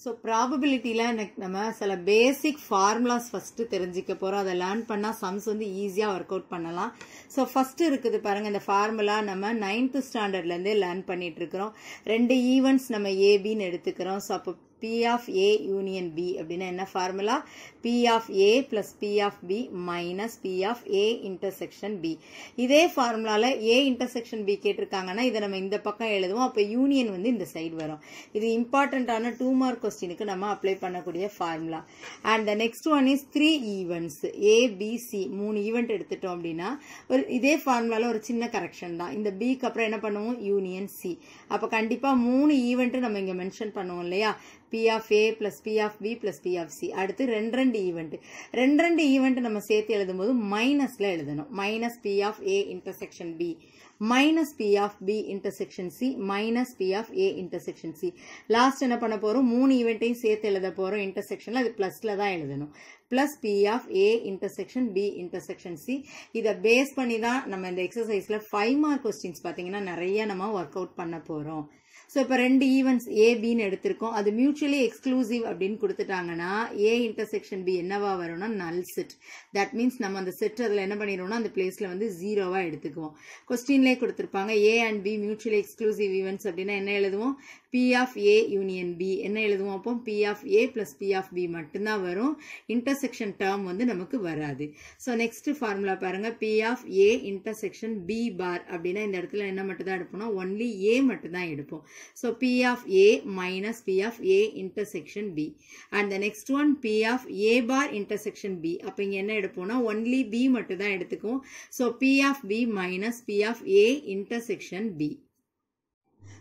So probability la நம்ம சில basic formulas first தெரிஞ்சிக்க போறோம். அதை learn பண்ணா sums வந்து ஈஸியா work out பண்ணலாம். So first இருக்குது பாருங்க இந்த formula நம்ம 9th standardல இருந்தே learn பண்ணிட்டு இருக்கோம். ரெண்டு events நம்ம AB ன்னு எடுத்துக்கிறோம். So அப்ப P of A union B அப்படினா என்ன formula? P of A plus P of B minus P of A intersection B. இதே formulaல A intersection B கேட்டிருக்காங்கன்னா இதை நம்ம இந்த பக்கம் எழுதுவோம். அப்ப யூனியன் வந்து இந்த சைடு வரும். இது இம்பார்ட்டன்டான 2 மார்க் கொஸ்டினுக்கு நம்ம அப்ளை பண்ணக்கூடிய formula. And the next one is 3 events. A, B, C 3 event எடுத்துட்டோம் அப்படின்னா இதே formulaல ஒரு சின்ன கரெக்ஷன் தான். இந்த B க்கு அப்புறம் என்ன பண்ணுவோம்? Union C. அப்ப கண்டிப்பா 3 ஈவென்ட் நம்ம இங்க மென்ஷன் பண்ணுவோம் இல்லையா? P of A plus P of B plus P of C. அடுத்து ரெண்டு ஈவென்ட் நம்ம சேர்த்து எழுதும்போது மைனஸ்ல எழுதணும். Minus P of A intersection B minus P of B intersection C minus P of A intersection C. Last என்ன பண்ண போறோம்? 3 ஈவென்ட்டையும் சேர்த்து எழுத போறோம். இன்டர்செக்ஷன்ல அது பிளஸ்ல தான் எழுதணும். plus P of A intersection B intersection C. இத பேஸ் பண்ணி தான் நம்ம இந்த எக்ஸசைஸ்ல 5 மார்க் क्वेश्चंस பாத்தீங்கன்னா நிறைய நம்ம வொர்க் அவுட் பண்ண போறோம். So இப்ப ரெண்டு ஈவென்ட்ஸ் A B ன்னு எடுத்திருக்கோம். அது மியூச்சுவலி எக்ஸ்க்ளூசிவ் அப்படின்னு கொடுத்துட்டாங்கன்னா A intersection B என்னவா வரும்னா null set. That means நம்ம அந்த செட் அதுல என்ன பண்ணிடுவோம்னா அந்த பிளேஸ்ல வந்து 0வா எடுத்துக்குவோம். क्वेश्चनலயே கொடுத்திருப்பாங்க A and B mutually exclusive events அப்படினா என்ன எழுதுவோம்? P of A union B என்ன எழுதுவோம்? அப்போ P of A plus P of B மட்டும்தான் வரும். intersection term வந்து நமக்கு வராது. So next formula பாருங்க P of A intersection B bar அப்படினா இந்த இடத்துல என்ன மட்டும் தான் எடுப்போம்னா only A மட்டும் தான் எடுப்போம். So P of A minus P of A intersection B. And the next one P of A bar intersection B. அப்ப இங்க என்ன எடுப்போம்னா only B மட்டும் தான் எடுத்துக்குவோம். So P of B minus P of A intersection B.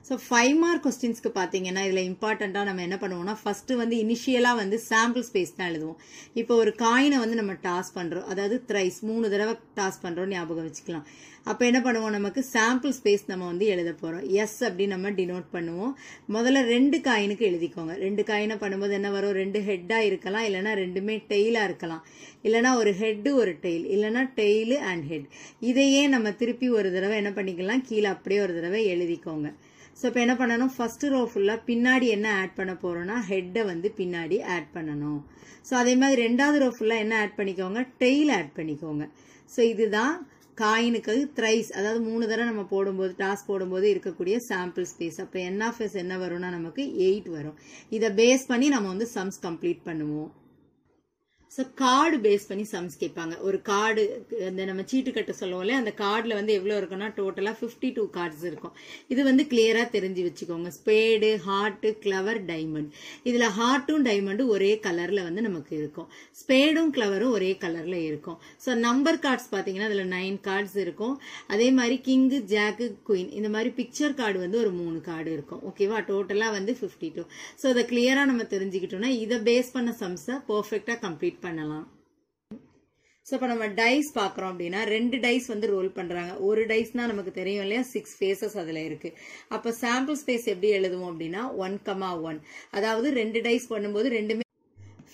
So 5 mark क्वेश्चंसக்கு பாத்தீங்கன்னா இதுல இம்பார்ட்டன்ட்டா நம்ம என்ன பண்ணுவோம்னா ஃபர்ஸ்ட் வந்து இனிஷியலா வந்து சாம்பிள் ஸ்பேஸ் தான் எழுதுவோம். இப்போ ஒரு காயினை வந்து நம்ம டாஸ் பண்றோம். அதாவது thrice 3 தடவை டாஸ் பண்றோம் ஞாபகம் வச்சுக்கலாம். அப்ப என்ன பண்ணுவோம்? நமக்கு சாம்பிள் ஸ்பேஸ் நம்ம வந்து எழுத போறோம். S அப்படி நம்ம டினோட் பண்ணுவோம். முதல்ல ரெண்டு காயினுக்கு எழுதிக்கோங்க. ரெண்டு காயினை பண்ணும்போது என்ன வரும்? ரெண்டு ஹெட்டா இருக்கலாம், இல்லனா ரெண்டுமே டெய்லா இருக்கலாம். இல்லனா ஒரு ஹெட் ஒரு டெயில், இல்லனா டெயில் அண்ட் ஹெட். இதையே நம்ம திருப்பி ஒரு தடவை என்ன பண்ணிக்கலாம்? கீழ அப்படியே ஒரு தடவை எழுதிக்கோங்க. So இப்ப என்ன பண்ணணும்? ஃபர்ஸ்ட் ரோ ஃபுல்லா பின்னாடி என்ன ஆட் பண்ண போறோம்னா ஹெட் வந்து பின்னாடி ஆட் பண்ணணும். சோ அதே மாதிரி ரெண்டாவது ரோ ஃபுல்லா என்ன ஆட் பண்ணிக்கோங்க? டெயில் ஆட் பண்ணிக்கோங்க. சோ இதுதான் காயினுக்கு thrice அதாவது 3 தடவை நம்ம போடும்போது டாஸ் போடும்போது இருக்கக்கூடிய சாம்பிள் ஸ்பேஸ். அப்ப n of s என்ன வரும்னா நமக்கு 8 வரும். இத பேஸ் பண்ணி நம்ம வந்து சம்ஸ் கம்ப்ளீட் பண்ணுவோம். So கார்டு பேஸ் பண்ணி சம்ஸ் கேட்பாங்க. ஒரு கார்டு அந்த நம்ம சீட்டு கட்ட சொல்லுவோம்ல, அந்த கார்டுல வந்து எவ்வளவு இருக்குன்னா டோட்டலா 52 கார்ட்ஸ் இருக்கும். இது வந்து கிளியரா தெரிஞ்சு வச்சுக்கோங்க. Spade, heart, clover, diamond. இதுல ஹார்ட்டும் டைமண்டும் ஒரே கலர்ல வந்து நமக்கு இருக்கும். ஸ்பேடும் கிளவரும் ஒரே கலர்ல இருக்கும். சோ நம்பர் கார்ட்ஸ் பாத்தீங்கன்னா அதுல 9 கார்ட்ஸ் இருக்கும். அதே மாதிரி கிங், ஜாக், குயின் இந்த மாதிரி பிக்சர் கார்டு வந்து ஒரு 3 கார்டு இருக்கும். ஓகேவா? டோட்டலா வந்து 52. சோ இத கிளியரா நம்ம தெரிஞ்சுக்கிட்டோம்னா இத பேஸ் பண்ண சம்ஸ பெர்ஃபெக்ட்டா கம்ப்ளீட் பண்ணலாம். சோ இப்ப நம்ம டைஸ் பாக்குறோம் அப்படின்னா ரெண்டு டைஸ் வந்து ரோல் பண்றாங்க. ஒரு டைஸ்னா நமக்கு தெரியும் இல்லையா? 6 ஃபேசஸ் அதுல இருக்கு. அப்ப சாம்பிள் ஸ்பேஸ் எப்படி எழுதுவோம் அப்படின்னா 1,1. அதாவது ரெண்டு டைஸ் பண்ணும்போது ரெண்டுமே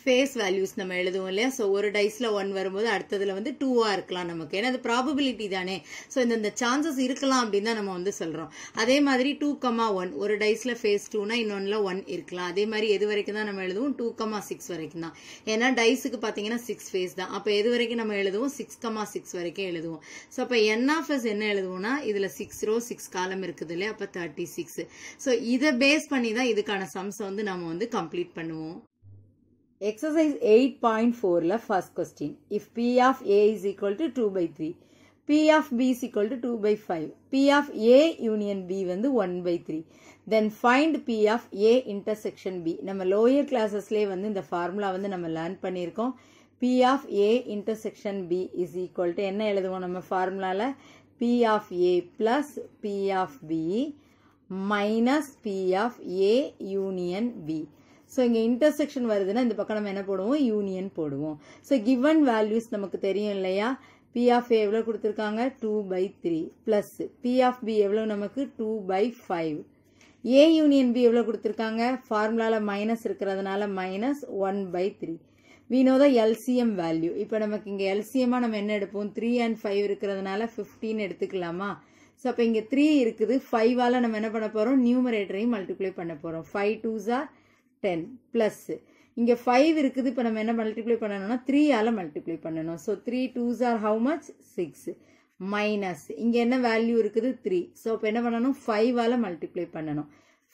ஃபேஸ் வேல்யூஸ் நம்ம எழுதுவோம் இல்லையா? சோ ஒரு டைஸ்ல 1 வரும்போது அடுத்ததுல வந்து 2ஆ இருக்கலாம் நமக்கு. ஏன்னா அது ப்ராபபிலிட்டி தானே. சோ இந்த சான்சஸ் இருக்கலாம் அப்படின்னு தான் நம்ம வந்து சொல்றோம். அதே மாதிரி 2,1 ஒரு டைஸ்ல ஃபேஸ் 2னா இன்னொன்னுல 1 இருக்கலாம். அதே மாதிரி எது வரைக்கும் தான் நம்ம எழுதுவோம்? 2,6 வரைக்கும் தான். ஏன்னா டைஸுக்கு பாத்தீங்கன்னா 6 ஃபேஸ் தான். அப்ப எது வரைக்கும் நம்ம எழுதுவோம்? 6,6 வரைக்கும் எழுதுவோம். சோ அப்ப n of s என்ன எழுதுவோம்னா இதுல 6 ரோ 6 காலம் இருக்குது இல்லையா? அப்ப 36. சோ இத பேஸ் பண்ணி தான் இதுக்கான சம்ஸ் வந்து நம்ம வந்து கம்ப்ளீட் பண்ணுவோம். Exercise 8.4 first question. If P of A is equal to 2/3, P of B is equal to 2/5, P of A union B வந்து 1/3, then find P of A intersection B. நம்ம lower classesலே வந்து இந்த formula வந்து நம்ம learn பண்ணியிருக்கோம். P of A intersection B is equal to என்ன எழுதுவோம் நம்ம formulaல? P of A plus P of B minus P of A union B. So இங்க intersection வருதுன்னா இந்த பக்கம் நம்ம என்ன போடுவோம்? யூனியன் போடுவோம். So given values நமக்கு தெரியும் இல்லையா? P of A எவ்வளவு கொடுத்திருக்காங்க? 2/3 plus P of B எவ்வளவு நமக்கு? 2/5. A union B எவ்வளவு கொடுத்திருக்காங்க? ஃபார்முலால மைனஸ் இருக்கிறதுனால minus 1/3. We know the LCM value. இப்போ நமக்கு இங்க LCM நம்ம என்ன எடுப்போம்? 3 and 5 இருக்கிறதுனால 15 எடுத்துக்கலாமா? So அப்ப இங்க 3 இருக்குது. 5ஆல நம்ம என்ன பண்ண போறோம்? நியூமரேட்டரையும் மல்டிப்ளை பண்ண போறோம். 5 2s are 10 பிளஸ் இங்க 5 இருக்குது. இப்போ நம்ம என்ன மல்டிப்ளை பண்ணணும்னா 3 ஆல மல்டிப்ளை பண்ணணும். So 3 2s are how much 6 minus இங்க என்ன வேல்யூ இருக்குது 3. ஸோ இப்போ என்ன பண்ணணும் 5 ஆல மல்டிப்ளை பண்ணணும்.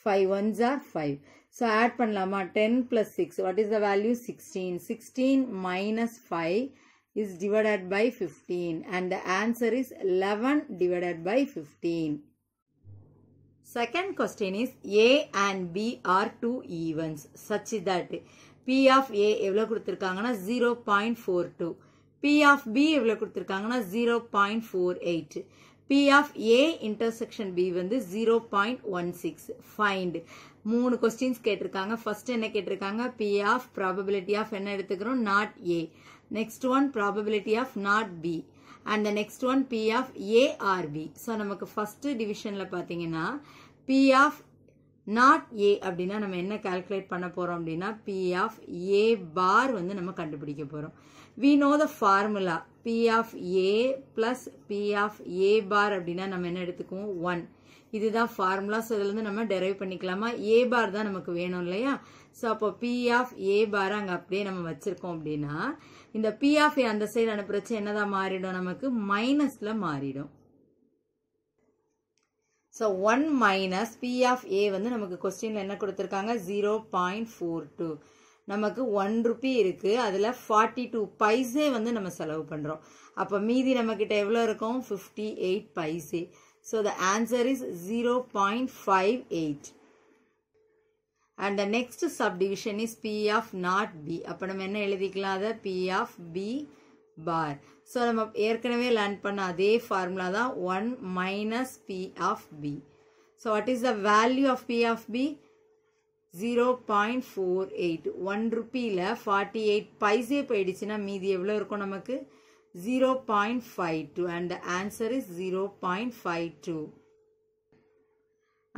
5 1s are 5. ஸோ ஆட் பண்ணலாமா 10 plus 6 what is the value 16. 16 minus 5 is divided by 15 and the answer is 11 divided by 15. Second question is A and B are two evens such that P of A எவ்வளவு கொடுத்திருக்காங்கன்னா 0.42, P of B எவ்வளவு கொடுத்திருக்காங்கன்னா 0.48, P of A intersection B வந்து 0.16. Find. 3 questions கேட்டிருக்காங்க. First என்ன கேட்டிருக்காங்க P of probability of என்ன எடுத்துக்கிறோம் not A. Next one probability of not B. And the next one P of A or B. So நமக்கு first divisionல பாத்தீங்கன்னா P of not A அப்படின்னா நம்ம என்ன calculate பண்ண போறோம் அப்படின்னா P of A bar வந்து நம்ம கண்டுபிடிக்க போறோம். We know the formula P of A plus P of A bar அப்படின்னா நம்ம என்ன எடுத்துக்குவோம் 1. இதுதான் ஃபார்முலா. ஸோ இதுல இருந்து நம்ம டெரைவ் பண்ணிக்கலாமா A bar தான் நமக்கு வேணும் இல்லையா. ஸோ அப்போ P of A bar அங்க அப்படியே நம்ம வச்சிருக்கோம் அப்படின்னா இந்த P of A அந்த சைடு அனுப்புறச்சு என்னதான் மாறிடும் நமக்கு மைனஸ்ல மாறிடும். So 1 minus P of A வந்து நமக்கு கொஸ்டின்ல என்ன கொடுத்திருக்காங்க 0.42. நமக்கு 1 ரூபி இருக்கு. அதுல 42 பைசே வந்து நம்ம செலவு பண்றோம். அப்ப மீதி நம்ம கிட்ட எவ்வளவு இருக்கும் 58 paise. So the answer is 0.58. And the next subdivision is P of not B. அப்ப நம்ம என்ன எழுதிக்கலாம் அத P of B bar. So நம்ம ஏற்கனவே லேர்ன் பண்ண அதே ஃபார்முலா தான் 1 minus P of B. So what is the value of P of B? 0.48. 1 ரூபியில 48 paise போயிடுச்சுன்னா மீதி எவ்வளவு இருக்கும் நமக்கு 0.52 and the answer is 0.52.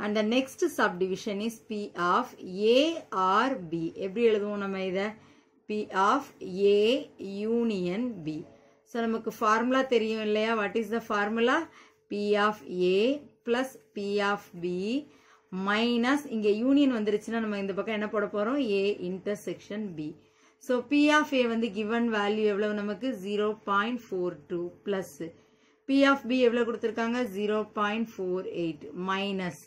And the next subdivision is P of A or B. எப்படி எழுதுவோம் நம்ம இத P of A union B. So நமக்கு ஃபார்முலா தெரியும் இல்லையா. what is the formula P of A plus P of B minus இங்க union வந்துருச்சுன்னா நம்ம இந்த பக்கம் என்ன போட போறோம் A intersection B. So P of A வந்து given value எவ்வளவு நமக்கு 0.42 plus P of B எவ்வளவு கொடுத்திருக்காங்க 0.48 minus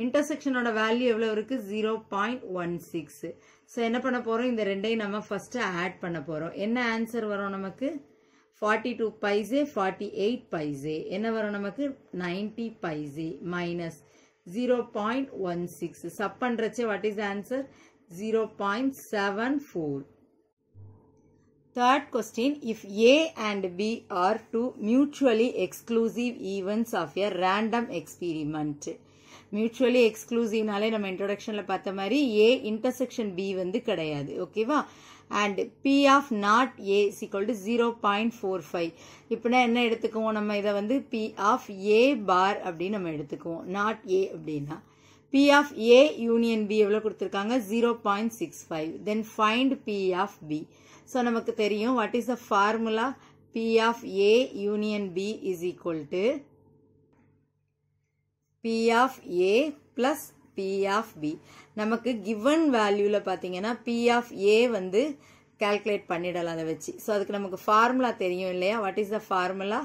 intersectionோட வேல்யூ எவ்வளவு இருக்கு 0.16. So என்ன பண்ண போறோம் இந்த ரெண்டையும் நம்ம ஃபர்ஸ்ட் ஆட் பண்ண போறோம். என்ன ஆன்சர் வரும் நமக்கு 42 பைசே 48 பைசே என்ன வரும் நமக்கு 90 பைசே minus 0.16. சப் பண்றச்சே what is the answer 0.74. Third question, if A and B are two mutually exclusive events of a random experiment. Mutually exclusive நாலே நம்ம introductionல பார்த்த மாதிரி A intersection B வந்து கிடையாது. ஓகேவா. And P of not A is equal to 0.45. இப்பனா என்ன எடுத்துக்குவோம் நம்ம இதை வந்து P of A bar அப்படின்னு நம்ம எடுத்துக்குவோம். not A அப்படின்னா P of A union B எவ்வளவு கொடுத்திருக்காங்க 0.65. Then find P of B. So நமக்கு தெரியும் what is the formula P of A union B is equal to P of A plus P of B. நமக்கு given valueல பாத்தீங்கன்னா P of A வந்து calculate பண்ணிடலாம் அதை வச்சு. So அதுக்கு நமக்கு formula தெரியும் இல்லையா. what is the formula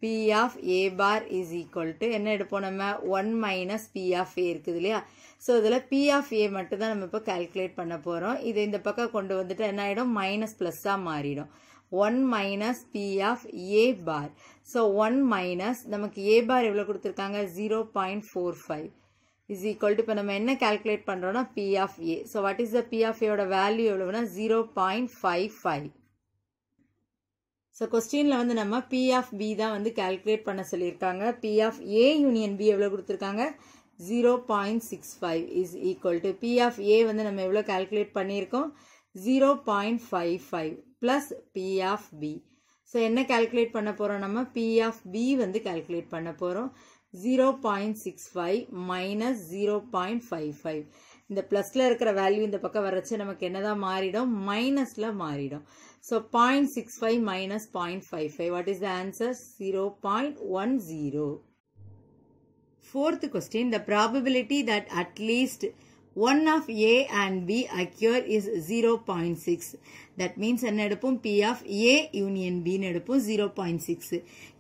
P of A bar is equal to என்ன எடுப்போம் நம்ம 1 minus P of A இருக்குது இல்லையா. So இதுல P of A மட்டும் தான் நம்ம இப்ப calculate பண்ண போறோம். இது இந்த பக்கம் கொண்டு வந்துட்டு என்ன ஆயிடும் minus plus ஆ மாறிடும். 1 minus P of A bar. So 1 minus நமக்கு A bar எவ்வளவு கொடுத்திருக்காங்க 0.45 is equal to இப்ப நம்ம என்ன calculate பண்றோம்னா P of A. So what is the P of A ஓட value எவ்வளவுனா 0.55. So questionல வந்து நம்ம P of B தான் வந்து calculate பண்ண சொல்லியிருக்காங்க. P of A union B எவ்வளவு கொடுத்திருக்காங்க 0.65 is equal to P of A வந்து நம்ம எவ்வளவு calculate பண்ணியிருக்கோம் 0.55 plus P of B. So என்ன calculate பண்ண போறோம் நம்ம P of B வந்து calculate பண்ண போறோம் 0.65 minus 0.55. இந்த பிளஸ்ல இருக்கிற வேல்யூ இந்த பக்கம் வரச்சு நமக்கு என்னதான் மாறிடும் மைனஸ்ல மாறிடும். So 0.65 minus 0.55. What is the answer? 0.10. Fourth question, the probability that at least 1 of A and B occur is 0.6. That means என்ன எடுப்போம் P of A union B எடுப்போம் 0.6.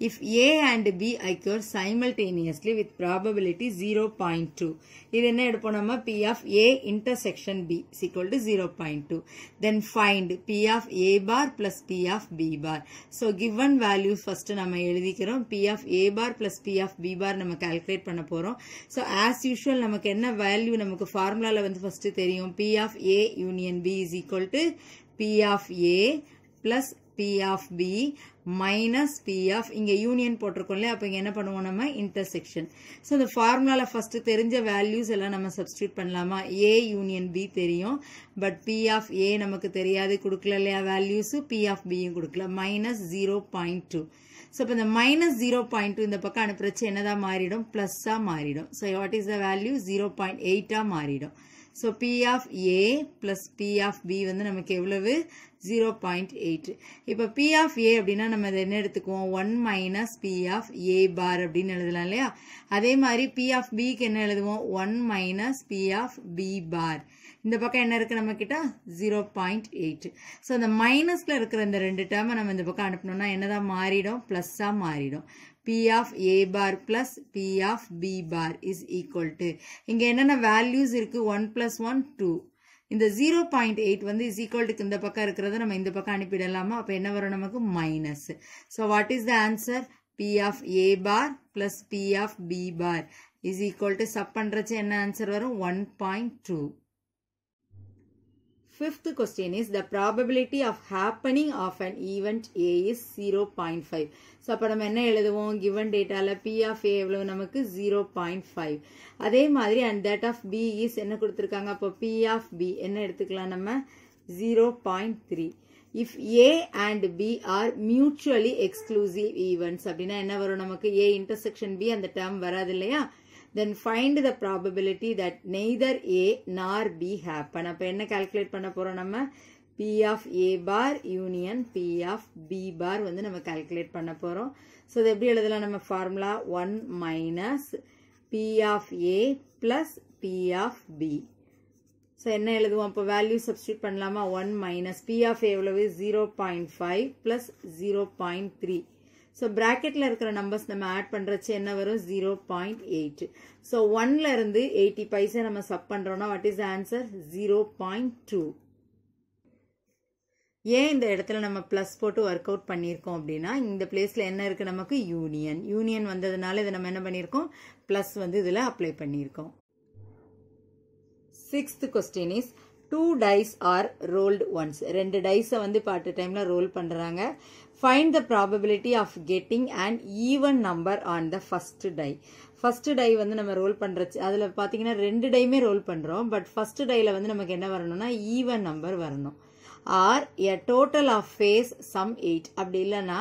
If A and B occur simultaneously with probability 0.2. இது என்ன எடுப்போம் நம்ம P of A intersection B is equal to 0.2. Then find P of A bar plus P of B bar. So given values first நம்ம எழுதிக்கிறோம். P of A bar plus P of B bar நம்ம calculate பண்ண போறோம். So as usual நமக்கு என்ன value நமக்கு formulaல வந்து first தெரியும். P of A union B is equal to P of A plus P of B minus P of இங்க union போட்டிருக்கோம்ல அப்ப இங்க என்ன பண்ணுவோம் நம்ம intersection. So the formula first தெரிஞ்ச values எல்லாம் நம்ம substitute பண்ணலாமா A union B தெரியும் but P of A நமக்கு தெரியாது கொடுக்கல இல்லையா values P of B யும் கொடுக்கல minus 0.2. So இப்ப இந்த minus 0.2 இந்த பக்கம் அனுப்புறச்சு என்னதான் மாறிடும் plus ஆ மாறிடும். So what is the value 0.8 ஆ மாறிடும். So P of A plus P of B வந்து நமக்கு எவ்வளவு 0.8. இப்ப P of A அப்படின்னா நம்ம என்ன எடுத்துக்குவோம் 1 minus P of A bar அப்படின்னு எழுதலாம் இல்லையா அதே மாதிரி P of B க்கு என்ன எழுதுவோம் 1 minus P of B bar இந்த பக்கம் என்ன இருக்கு நம்ம கிட்ட 0.8. So இந்த மைனஸ்ல இருக்கிற இந்த ரெண்டு டேர்மை நம்ம இந்த பக்கம் அனுப்பணும்னா என்னதான் மாறிடும் பிளஸ் ஆ மாறிடும் P of A bar plus P of B bar is equal to இங்க என்னென்ன values இருக்கு 1 plus 1 2 இந்த 0.8 வந்து is equal to இந்த பக்கம் இருக்கிறத நம்ம இந்த பக்கம் அனுப்பிடலாமா அப்ப என்ன வரும் நமக்கு minus. So what is the answer P of A bar plus P of B bar is equal to sub பண்றச்சு என்ன ஆன்சர் வரும் 1.2. Fifth question is the probability of happening of an event A is 0.5. So அப்ப நம்ம என்ன எழுதுவோம் given dataல P of A எவ்வளவு நமக்கு 0.5. அதே மாதிரி and that of B is என்ன கொடுத்திருக்காங்க அப்போ P of B என்ன எடுத்துக்கலாம் நம்ம 0.3. If A and B are mutually exclusive events அப்படின்னா என்ன வரும் நமக்கு A intersection B அந்த term வராது இல்லையா then find the probability that neither A nor B happen. அப்ப என்ன calculate பண்ண போறோம் நம்ம P of A bar union P of B bar வந்து நம்ம calculate பண்ண போறோம். So இது எப்படி எழுதலாம் நம்ம formula 1 minus P of A plus P of B. So என்ன எழுதுவோம் அப்ப value substitute பண்ணலாமா 1 minus P of A எவ்வளவு 0.5 plus 0.3. So bracketல இருக்கிற numbers நம்ம add பண்றச்சு என்ன வரும் 0.8. So 1ல இருந்து 80 பைசா நம்ம sub பண்றோம்னா what is the answer 0.2. ஏன் இந்த இடத்துல நம்ம plus போட்டு work out பண்ணியிருக்கோம் அப்படின்னா இந்த பிளேஸ்ல என்ன இருக்கு நமக்கு யூனியன் வந்ததுனால இதை நம்ம என்ன பண்ணியிருக்கோம் plus வந்து இதுல அப்ளை பண்ணியிருக்கோம். Sixth question is 2 dice are rolled once. ரெண்டு dice வந்து பார்ட் டைம்ல ரோல் பண்றாங்க. Find the probability of getting an even number on the first die. First die வந்து நம்ம ரோல் பண்றச்சு அதுல பாத்தீங்கன்னா ரெண்டு டைமே ரோல் பண்றோம் பட் ஃபர்ஸ்ட் டைல வந்து நமக்கு என்ன வரணும்னா ஈவன் நம்பர் வரணும் or a total of face sum 8 அப்படி இல்லனா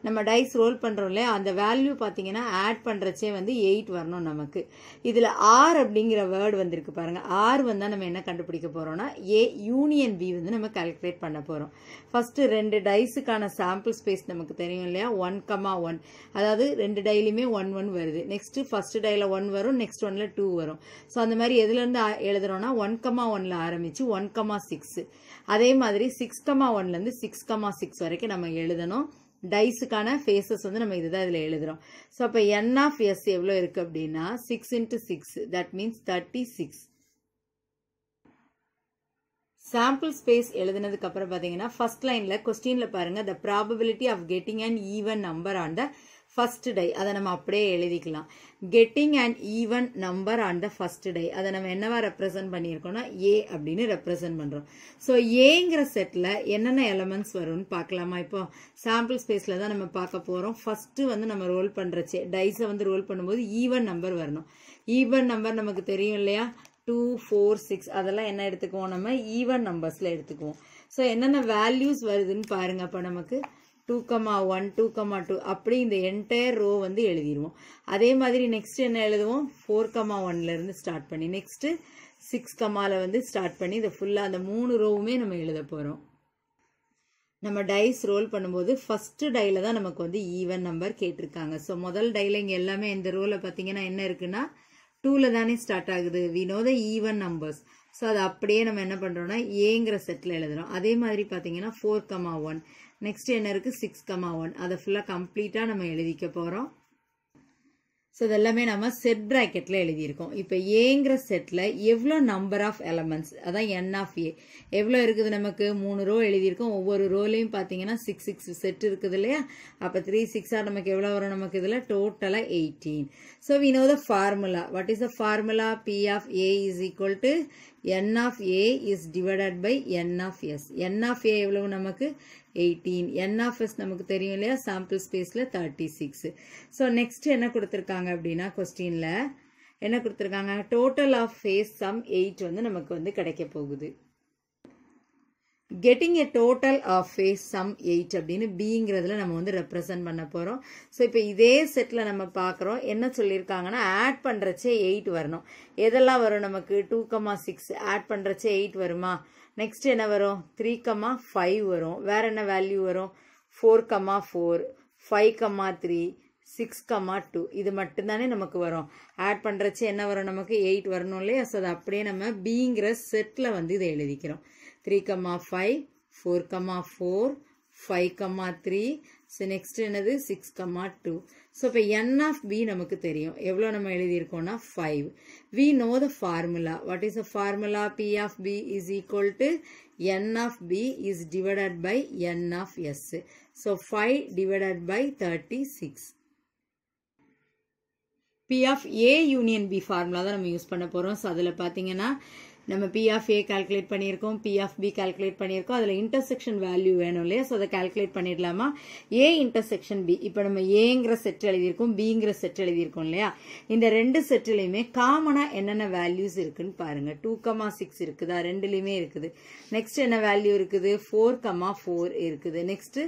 நம்ம டைஸ் ரோல் பண்றோம் இல்லையா அந்த வேல்யூ பாத்தீங்கன்னா ஆட் பண்றச்சே வந்து 8 வரணும் நமக்கு இதுல r அப்படிங்கிற வேர்ட் வந்திருக்கு பாருங்க r வந்தா நம்ம என்ன கண்டுபிடிக்க போறோம்னா A யூனியன் B வந்து நம்ம கால்குலேட் பண்ண போறோம் ஃபர்ஸ்ட் ரெண்டு டைஸ்க்கான சாம்பிள் ஸ்பேஸ் நமக்கு தெரியும் இல்லையா 1,1 அதாவது ரெண்டு டைலயுமே 1 1 வருது நெக்ஸ்ட் ஃபர்ஸ்ட் டைல 1 வரும் நெக்ஸ்ட் ஒன்ல 2 வரும் சோ அந்த மாதிரி எதுல இருந்து எழுதுறோம்னா 1,1ல ஆரம்பிச்சு 1,6 அதே மாதிரி 6,1ல இருந்து 6,6 வரைக்கும் நம்ம எழுதணும் டைஸ்க்கான ஃபேசஸ் வந்து நம்ம இதுதான் இதுல எழுதுறோம் சோ அப்ப n of s எவ்வளவு இருக்கு அப்படினா 6 into 6 that means 36 sample space எழுதுனதுக்கு அப்புறம் பாத்தீங்கன்னா ஃபர்ஸ்ட் லைன்ல क्वेश्चनல பாருங்க the probability of getting an even number on the first die அத நம்ம அப்படியே எழுதிக்கலாம் getting an even number on the first die அத நம்ம என்னவா ரெப்ரசன்ட் பண்ணியிருக்கோம்னா A அப்படின்னு ரெப்ரசன்ட் பண்றோம் சோ Aங்கற செட்ல என்னென்ன எலிமெண்ட்ஸ் வரும்னு பார்க்கலாமா இப்போ சாம்பிள் ஸ்பேஸ்ல தான் நம்ம பார்க்க போறோம் ஃபர்ஸ்ட் வந்து நம்ம ரோல் பண்றச்சே டைஸை வந்து ரோல் பண்ணும்போது ஈவன் நம்பர் வரணும் ஈவன் நம்பர் நமக்கு தெரியும் இல்லையா 2 4 6 அதெல்லாம் என்ன எடுத்துக்குவோம் நம்ம ஈவன் நம்பர்ஸ்ல எடுத்துக்குவோம் சோ என்னென்ன வேல்யூஸ் வருதுன்னு பாருங்க அப்ப நமக்கு 2,1 2,2 அப்படி இந்த என்டையர் ரோ வந்து எழுதிடுவோம் அதே மாதிரி நெக்ஸ்ட் என்ன எழுதுவோம் 4,1ல இருந்து ஸ்டார்ட் பண்ணி நெக்ஸ்ட் 6,ல வந்து ஸ்டார்ட் பண்ணி இந்த ஃபுல்லா அந்த மூணு ரோவுமே நம்ம எழுத போறோம் நம்ம டைஸ் ரோல் பண்ணும்போது ஃபர்ஸ்ட் டைல தான் நமக்கு வந்து ஈவன் நம்பர் கேட்டிருக்காங்க சோ முதல் டைல இங்க எல்லாமே இந்த ரோல பாத்தீங்கன்னா என்ன இருக்குன்னா 2ல தானே ஸ்டார்ட் ஆகுது we know the even numbers so அதை அப்படியே நம்ம என்ன பண்ணுறோம்னா ஏங்கிற செட்டில் எழுதுறோம். அதே மாதிரி பார்த்தீங்கன்னா 4,1 நெக்ஸ்ட் என்ன இருக்குது 6,1 அதை ஃபுல்லாக கம்ப்ளீட்டாக நம்ம எழுதிக்க போகிறோம். ஸோ இதெல்லாமே நம்ம செட் ப்ராக்கெட்டில் எழுதியிருக்கோம். இப்போ ஏங்கிற செட்டில் எவ்வளோ நம்பர் ஆஃப் எலமெண்ட்ஸ், அதான் என் ஆஃப் ஏ எவ்வளோ இருக்குது நமக்கு 3 ரோ எழுதியிருக்கோம். ஒவ்வொரு ரோலையும் பார்த்தீங்கன்னா 6 செட் இருக்குது இல்லையா. அப்போ 3 6 நமக்கு எவ்வளோ வரும், நமக்கு இதில் டோட்டலாக 18. So we know the formula. What is the formula? P of A is equal to N of A is divided by N of S. N of A எவ்வளவு நமக்கு 18. N of S நமக்கு தெரியும் இல்லையா, சாம்பிள் ஸ்பேஸில் 36. So next என்ன கொடுத்துருக்காங்க அப்படின்னா கொஸ்டினில் என்ன கொடுத்துருக்காங்க, டோட்டல் ஆஃப் ஃபேஸ் சம் 8 வந்து நமக்கு வந்து கிடைக்க போகுது. getting a total of face sum 8 அப்படின்னு Bங்கிறதுல நம்ம வந்து ரெப்ரசன்ட் பண்ண போகிறோம். ஸோ இப்போ இதே செட்டில் நம்ம பார்க்குறோம். என்ன சொல்லியிருக்காங்கன்னா ஆட் பண்ணுறச்சே 8 வரணும். எதெல்லாம் வரும் நமக்கு 2,6 ஆட் பண்ணுறச்சே 8 வருமா. நெக்ஸ்ட் என்ன வரும் 3,5 வரும். வேற என்ன வேல்யூ வரும் 4,4 5,3 6,2 இது மட்டும்தானே நமக்கு வரும். ஆட் பண்ணுறச்சு என்ன வரும் நமக்கு 8 வரணும் இல்லையா. ஸோ அதை அப்படியே நம்ம Bங்கிற செட்டில் வந்து இதை எழுதிக்கிறோம். 3,5 4,4 5,3 ஸோ நெக்ஸ்ட் என்னது 6,2. ஸோ இப்போ N of B நமக்கு தெரியும். எவ்வளோ நம்ம எழுதியிருக்கோம்னா 5. We know the formula. What is the formula? P of B is equal to N of B is divided by N of S. So 5 divided by 36. P of A union B formula தான் நம்ம use பண்ண போகிறோம். So அதில் பார்த்தீங்கன்னா நம்ம P of A calculate பண்ணியிருக்கோம், P of B calculate பண்ணியிருக்கோம். அதில் இன்டர்செக்ஷன் வேல்யூ வேணும் இல்லையா. ஸோ அதை கால்குலேட் பண்ணிடலாமா. A இன்டர்செக்ஷன் B, இப்போ நம்ம ஏங்கிற செட் எழுதியிருக்கோம், Bங்கிற செட் எழுதியிருக்கோம் இல்லையா. இந்த ரெண்டு செட்டிலையுமே காமனாக என்னென்ன வேல்யூஸ் இருக்குன்னு பாருங்க. 2,6 இருக்குதா, ரெண்டுலையுமே இருக்குது. நெக்ஸ்ட் என்ன வேல்யூ இருக்குது 4,4 இருக்குது. நெக்ஸ்ட்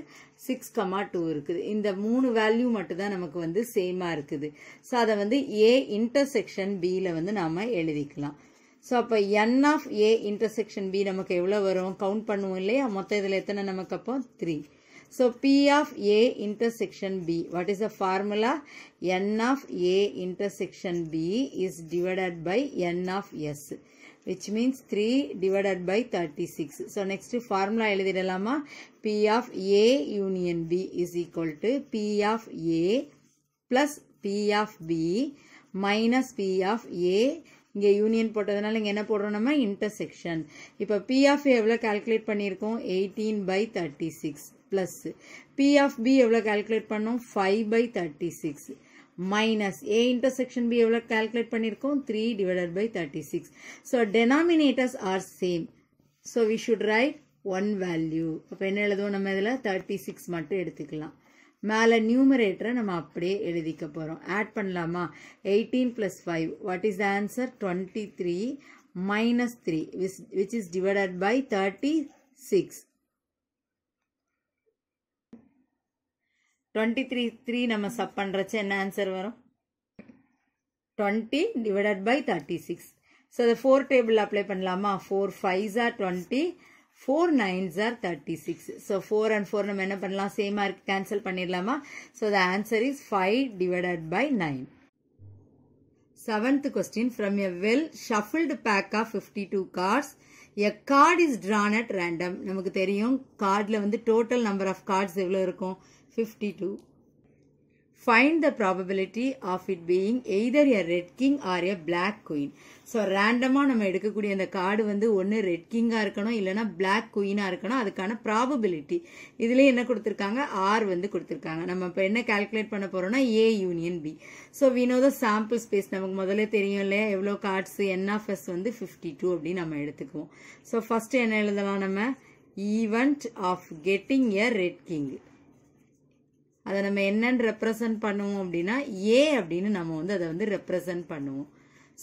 6,2 இருக்குது. இந்த 3 வேல்யூ மட்டும் தான் நமக்கு வந்து சேமா இருக்குது. ஸோ அதை வந்து A இன்டர்செக்ஷன் Bல வந்து நாம எழுதிக்கலாம். ஸோ அப்போ N of A intersection B நமக்கு எவ்வளோ வரும் கவுண்ட் பண்ணுவோம் இல்லையா. மொத்தம் இதில் எத்தனை நமக்கு அப்போ 3. So P of A intersection B, what is the formula? N of A intersection B is divided by N of S, which means 3 divided by 36. So next formula எழுதிடலாமா. P of A union B is equal to P of A plus P of B minus P of A. இங்கே union போட்டதுனால இங்கே என்ன போடுறோம் நம்ம intersection. இப்போ P of A எவ்வளோ calculate பண்ணியிருக்கோம் 18/36 plus P of B எவ்வளோ கால்குலேட் பண்ணோம் 5/36 மைனஸ் A இன்டர்செக்ஷன் B எவ்வளோ கால்குலேட் பண்ணியிருக்கோம் 3 divided by 36. So denominators are same. So we should write one value. அப்போ என்ன எழுதுவோம் நம்ம இதில் 36 மட்டும் எடுத்துக்கலாம். மேலே நியூமரேட்டரை நம்ம அப்படியே எழுதிக்க போகிறோம். ஆட் பண்ணலாமா. 18 plus 5 what is the answer 23 minus 3 which is divided by 36. 23 நம்ம சப் பண்ணுறச்சு என்ன ஆன்சர் வரும் 20 divided by 36. So the 4 table apply பண்ணலாமா. 4 5s are 20, 4 9s are 36. So 4 and 4 நம்ம என்ன பண்ணலாம் சேமா இருக்கு கேன்சல் பண்ணிடலாமா. So the answer is 5 divided by 9. 7th question, from a well shuffled pack of 52 cards a card is drawn at random. நமக்கு தெரியும் கார்டில் வந்து total number of cards எவ்வளோ இருக்கும் 52. Find the probability of it being either a red king or a black queen. So ரேண்டமாக நம்ம எடுக்கக்கூடிய அந்த கார்டு வந்து ஒன்று ரெட் கிங்காக இருக்கணும் இல்லைனா பிளாக் குயினாக இருக்கணும். அதுக்கான ப்ராபபிலிட்டி இதுலேயே என்ன கொடுத்துருக்காங்க ஆர் வந்து கொடுத்துருக்காங்க. நம்ம இப்போ என்ன கால்குலேட் பண்ண போகிறோம்னா A union B. So we know the sample space நமக்கு முதல்ல தெரியும் இல்லையா எவ்வளோ கார்ட்ஸ் N of S வந்து 52 அப்படின்னு நம்ம எடுத்துக்குவோம். ஸோ ஃபஸ்ட்டு என்ன எழுதலாம் நம்ம event of getting a red king. அதை நம்ம என்னன்னு ரெப்ரசன்ட் பண்ணுவோம் அப்படின்னா A அப்படின்னு நம்ம வந்து அதை வந்து ரெப்ரசன்ட் பண்ணுவோம்.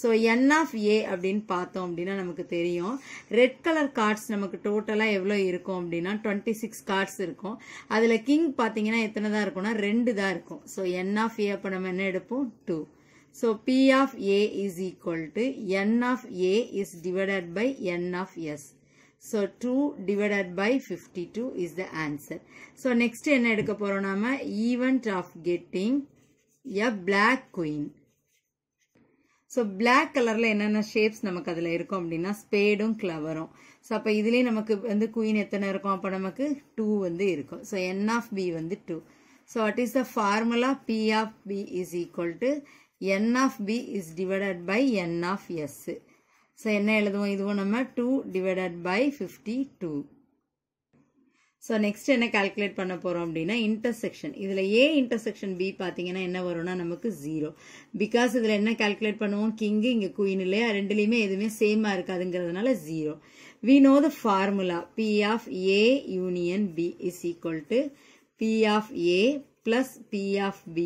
ஸோ N of A அப்படின்னு பார்த்தோம் அப்படின்னா நமக்கு தெரியும் ரெட் கலர் கார்ட்ஸ் நமக்கு டோட்டலாக எவ்வளோ இருக்கும் அப்படின்னா 26 கார்ட்ஸ் இருக்கும். அதில் கிங் பார்த்தீங்கன்னா எத்தனை தான் இருக்கும்னா 2 தான் இருக்கும். ஸோ N of A அப்போ நம்ம என்ன எடுப்போம் 2. So P of A is equal to N of A is divided by N of S. So 2 divided by 52 is the answer. So next என்ன எடுக்க போறோம் நாம event of getting a black queen. So black கலர்ல என்னென்ன shapes நமக்கு அதில் இருக்கும் அப்படின்னா ஸ்பேடும் கிளவரும். ஸோ அப்போ இதுலேயே நமக்கு வந்து குயின் எத்தனை இருக்கும், அப்போ நமக்கு 2 வந்து இருக்கும். ஸோ n of b வந்து 2. So what is the formula? p of b is equal to n of b is divided by n of s. So என்ன எழுதுவோம்? இதுவும் நம்ம 2 divided by 52. ஸோ நெக்ஸ்ட் என்ன கால்குலேட் பண்ண போறோம் அப்படின்னா இன்டர்செக்ஷன். இதுல ஏ இன்டர்செக்ஷன் பி பாத்தீங்கன்னா என்ன வரும்னா நமக்கு 0. பிகாஸ் இதுல என்ன கால்குலேட் பண்ணுவோம்? கிங் இங்க குயின் இல்லையா, ரெண்டுலயுமே எதுவுமே சேமா இருக்காதுங்கிறதுனால 0. we know the formula p of a union b is equal to p of a plus p of b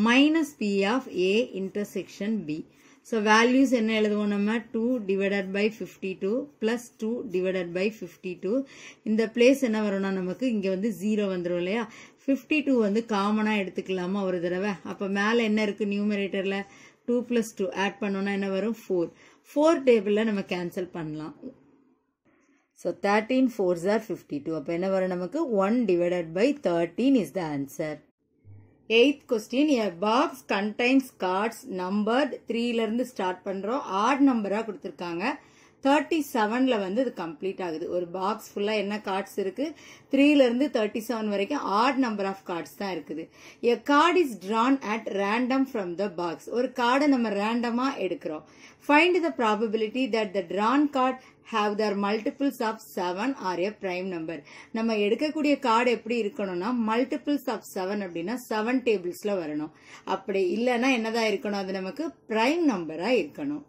minus p of a intersection b. So values என்ன எழுதுவோம் நம்ம? 2 divided by 52 plus 2 divided by 52. இந்த place என்ன வரும்னா நமக்கு இங்க வந்து 0 வந்துரும் இல்லையா. 52 வந்து காமனா எடுத்துக்கலாமா ஒரு தடவை? அப்ப மேல என்ன இருக்கு நியூமரேட்டர்ல? 2 plus 2 ஆட் பண்ணோம்னா என்ன வரும்? 4. 4 டேபிள்ல நம்ம கேன்சல் பண்ணலாம். So 13 4s are 52. அப்ப என்ன வரும் நமக்கு? 1 divided by 13 is the answer. 8th question, a box contains cards numbered 3 ல இருந்து ஸ்டார்ட் பண்றோம். ஆட் நம்பரா கொடுத்திருக்காங்க. 37ல வந்து இது கம்ப்ளீட் ஆகுது. ஒரு பாக்ஸ் ஃபுல்லா என்ன கார்ட்ஸ் இருக்கு? 3 ல இருந்து 37 வரைக்கும் ஆட் நம்பர் ஆஃப் கார்ட்ஸ் தான் இருக்குது. a card is drawn at random from the box. ஒரு கார்டை நம்ம ரேண்டமா எடுக்கிறோம். find the probability that the drawn card have their multiples of 7 or a prime number. நம்ம எடுக்கக்கூடிய கார்டு எப்படி இருக்கணும்னா multiples of 7 அப்படின்னா 7 டேபிள்ஸ்ல வரணும். அப்படி இல்லைன்னா என்னதான் இருக்கணும்? அது நமக்கு prime நம்பரா இருக்கணும்.